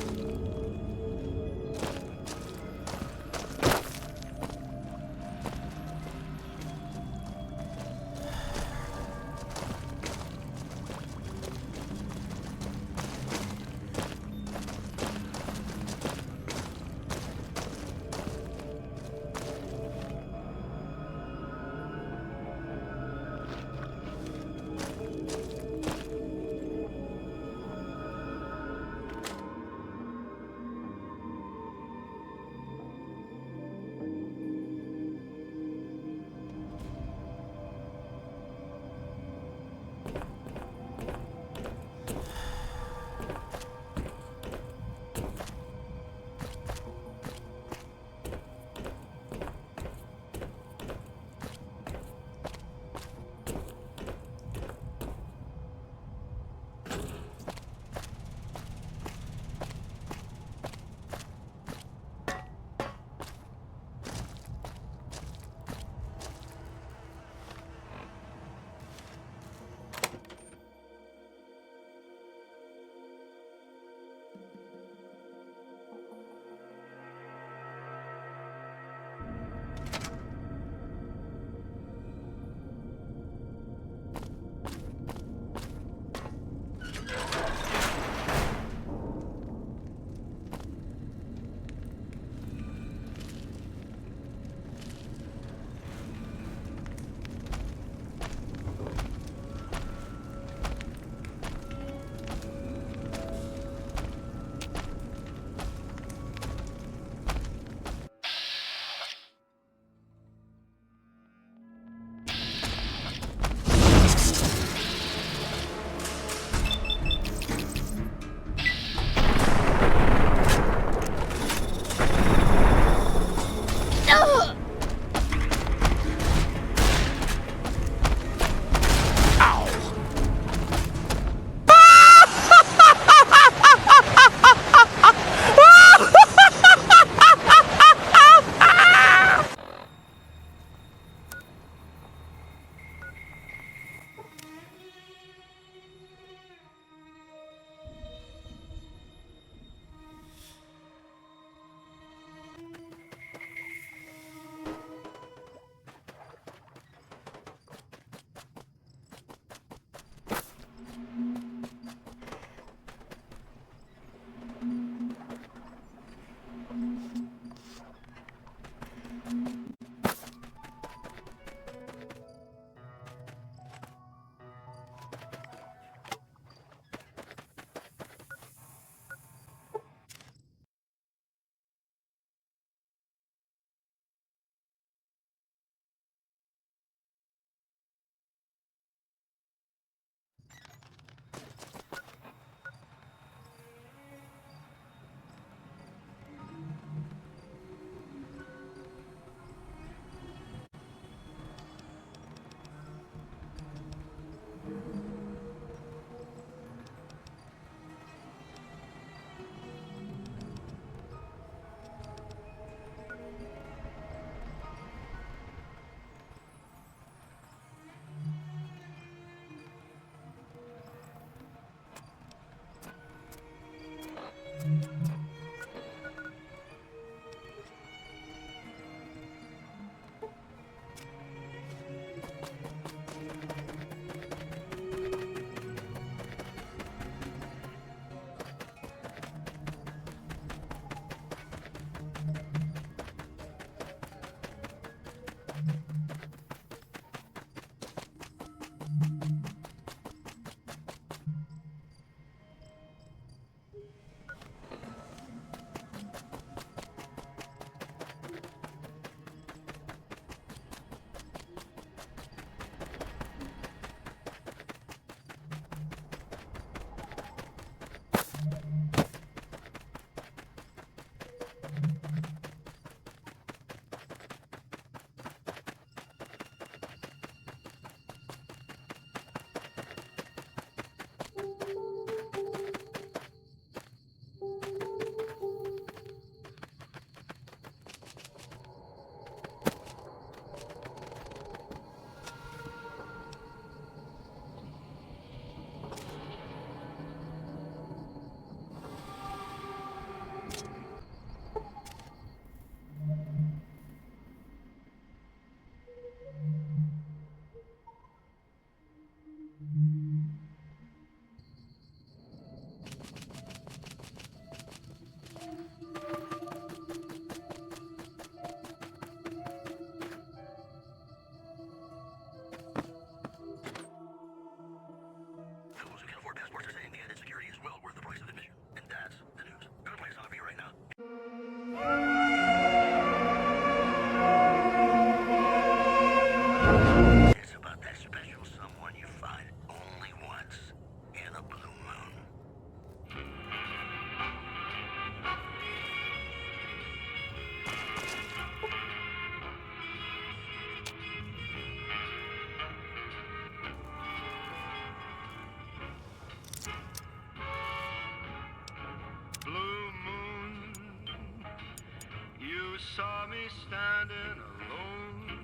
saw me standing alone,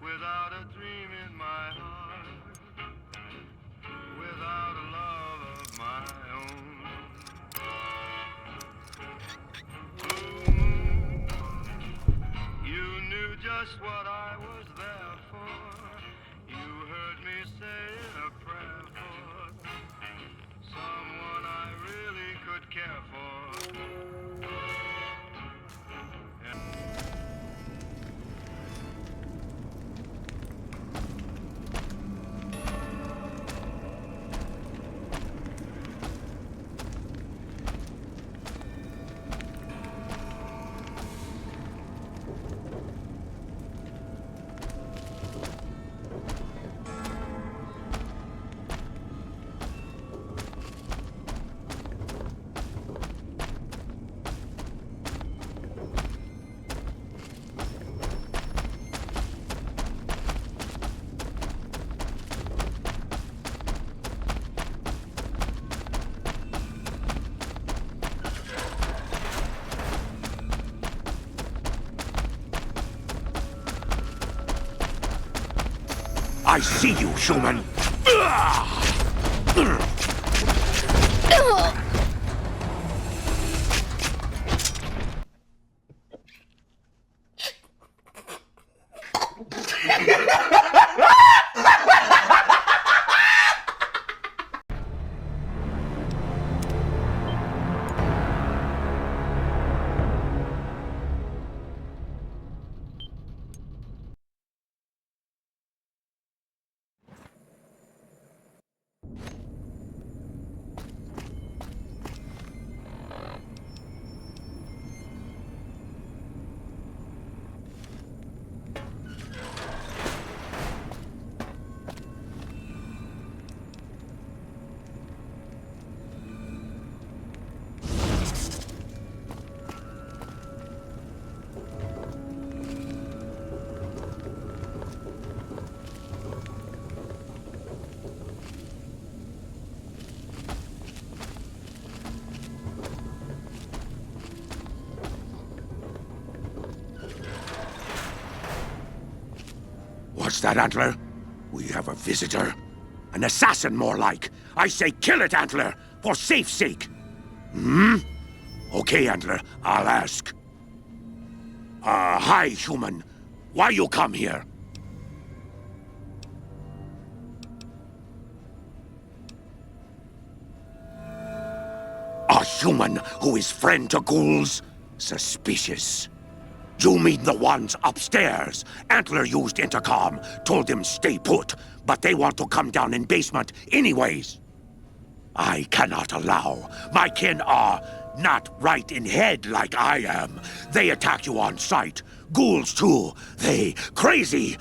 without a dream in my heart, without a love of my own. You knew just what I was there for. You heard me saying a prayer for someone I really could care for. I see you, human! What's that, Antler? We have a visitor? An assassin, more like. I say kill it, Antler, for safe's sake. Hmm? Okay, Antler, I'll ask. Hi, human. Why you come here? A human who is friend to ghouls? Suspicious. You mean the ones upstairs? Antler used intercom, told them stay put, but they want to come down in basement anyways. I cannot allow. My kin are not right in head like I am. They attack you on sight. Ghouls too. They crazy.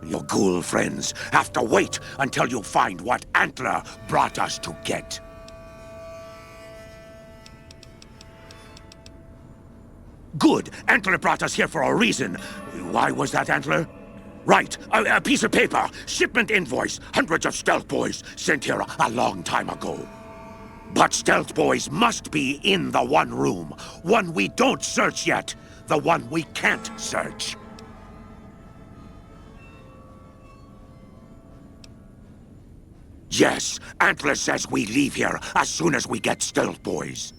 Your ghoul friends have to wait until you find what Antler brought us to get. Good. Antler brought us here for a reason. Why was that, Antler? Right. A piece of paper. Shipment invoice. Hundreds of stealth boys sent here a long time ago. But stealth boys must be in the one room. One we don't search yet. The one we can't search. Yes. Antler says we leave here as soon as we get stealth boys.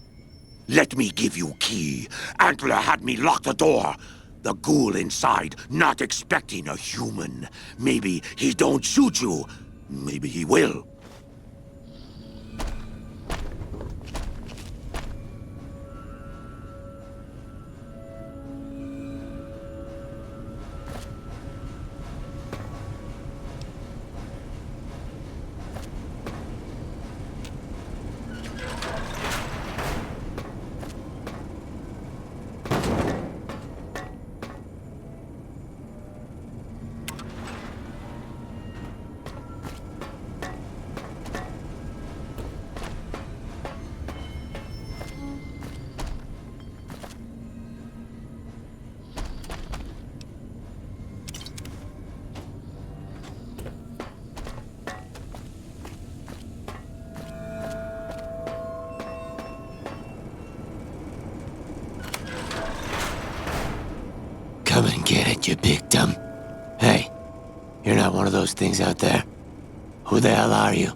Let me give you key. Antler had me lock the door. The ghoul inside, not expecting a human. Maybe he don't shoot you. Maybe he will. Come and get it, you big dumb. Hey, you're not one of those things out there. Who the hell are you?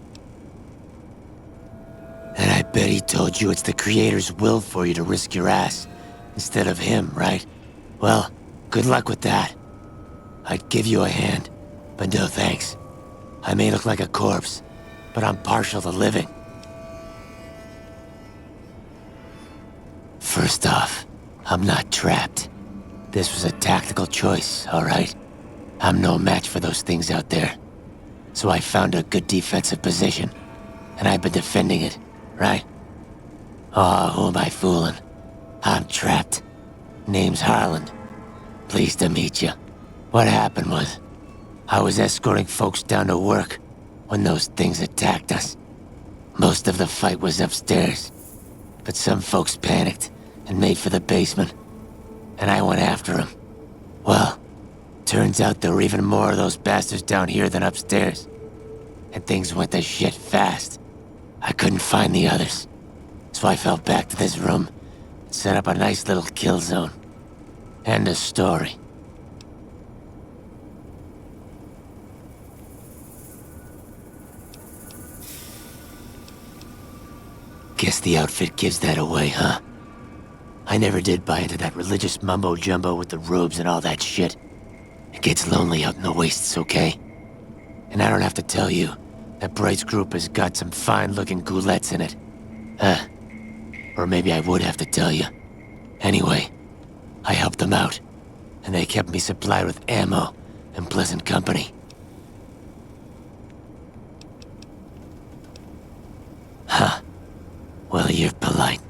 And I bet he told you it's the Creator's will for you to risk your ass instead of him, right? Well, good luck with that. I'd give you a hand, but no thanks. I may look like a corpse, but I'm partial to living. First off, I'm not trapped. This was a tactical choice, all right? I'm no match for those things out there. So I found a good defensive position, and I've been defending it, right? Oh, who am I fooling? I'm trapped. Name's Harland. Pleased to meet you. What happened was, I was escorting folks down to work when those things attacked us. Most of the fight was upstairs, but some folks panicked and made for the basement, and I went after them. Well, turns out there were even more of those bastards down here than upstairs, and things went to shit fast. I couldn't find the others, so I fell back to this room and set up a nice little kill zone. End of story. Guess the outfit gives that away, huh? I never did buy into that religious mumbo-jumbo with the robes and all that shit. It gets lonely out in the wastes, okay? And I don't have to tell you that Bright's group has got some fine-looking goulettes in it. Or maybe I would have to tell you. Anyway, I helped them out, and they kept me supplied with ammo and pleasant company. Huh. Well, you're polite.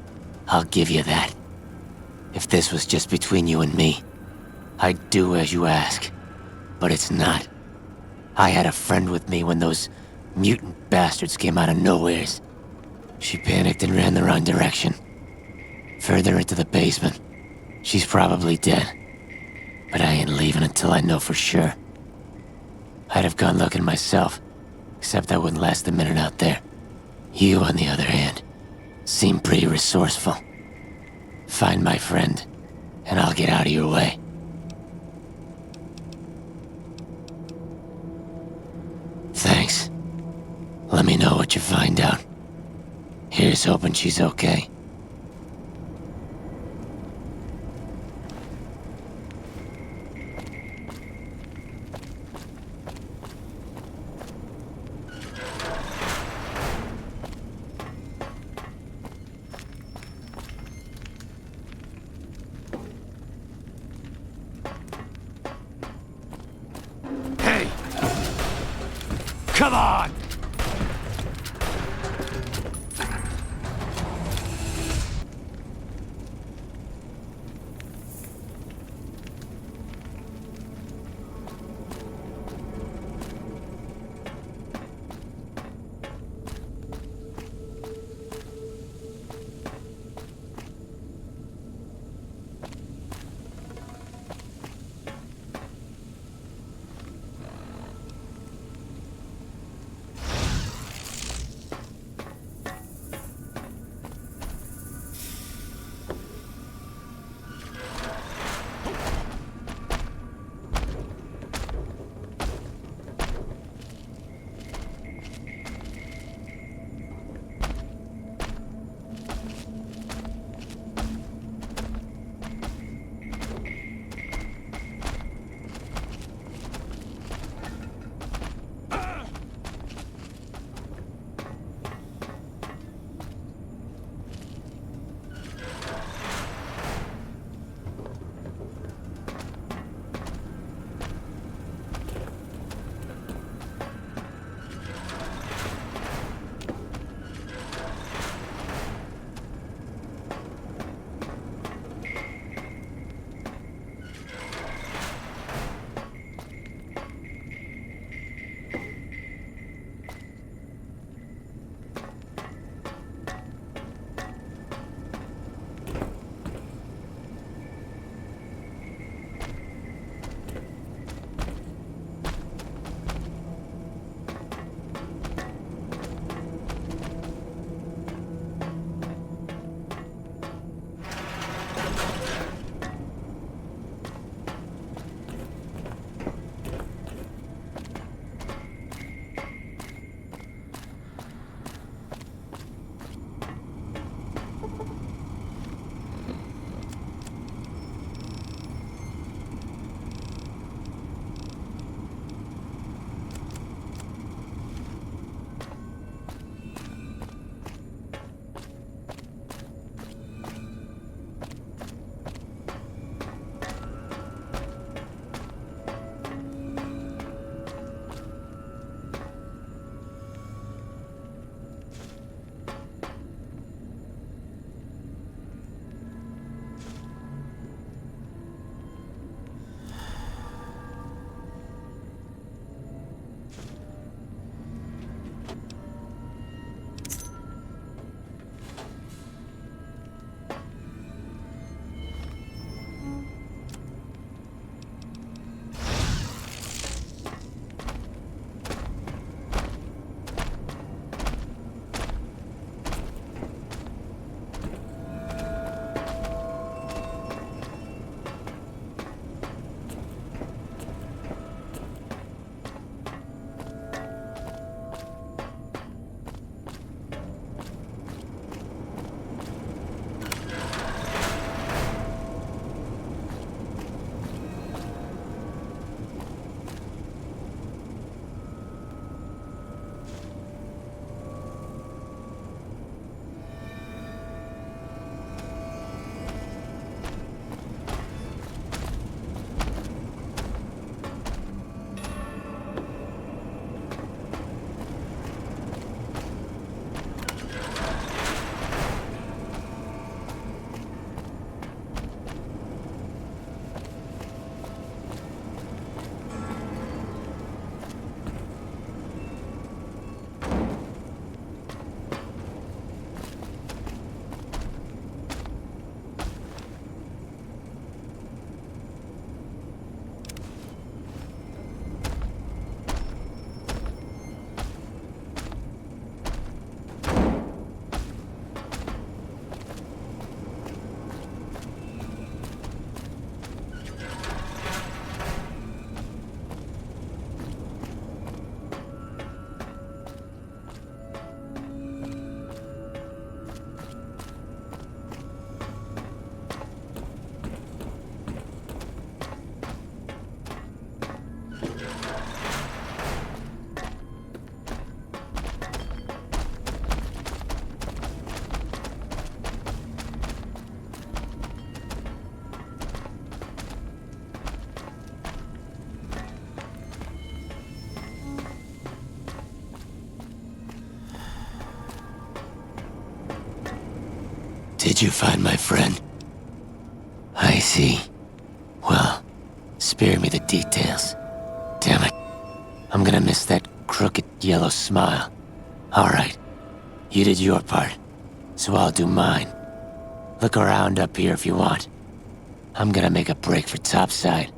I'll give you that. If this was just between you and me, I'd do as you ask. But it's not. I had a friend with me when those mutant bastards came out of nowheres. She panicked and ran the wrong direction. Further into the basement. She's probably dead. But I ain't leaving until I know for sure. I'd have gone looking myself, except I wouldn't last a minute out there. You, on the other hand, seem pretty resourceful. Find my friend, and I'll get out of your way. Thanks. Let me know what you find out. Here's hoping she's okay. Come on! Did you find my friend? I see. Well, spare me the details. Damn it. I'm gonna miss that crooked yellow smile. Alright. You did your part, so I'll do mine. Look around up here if you want. I'm gonna make a break for topside.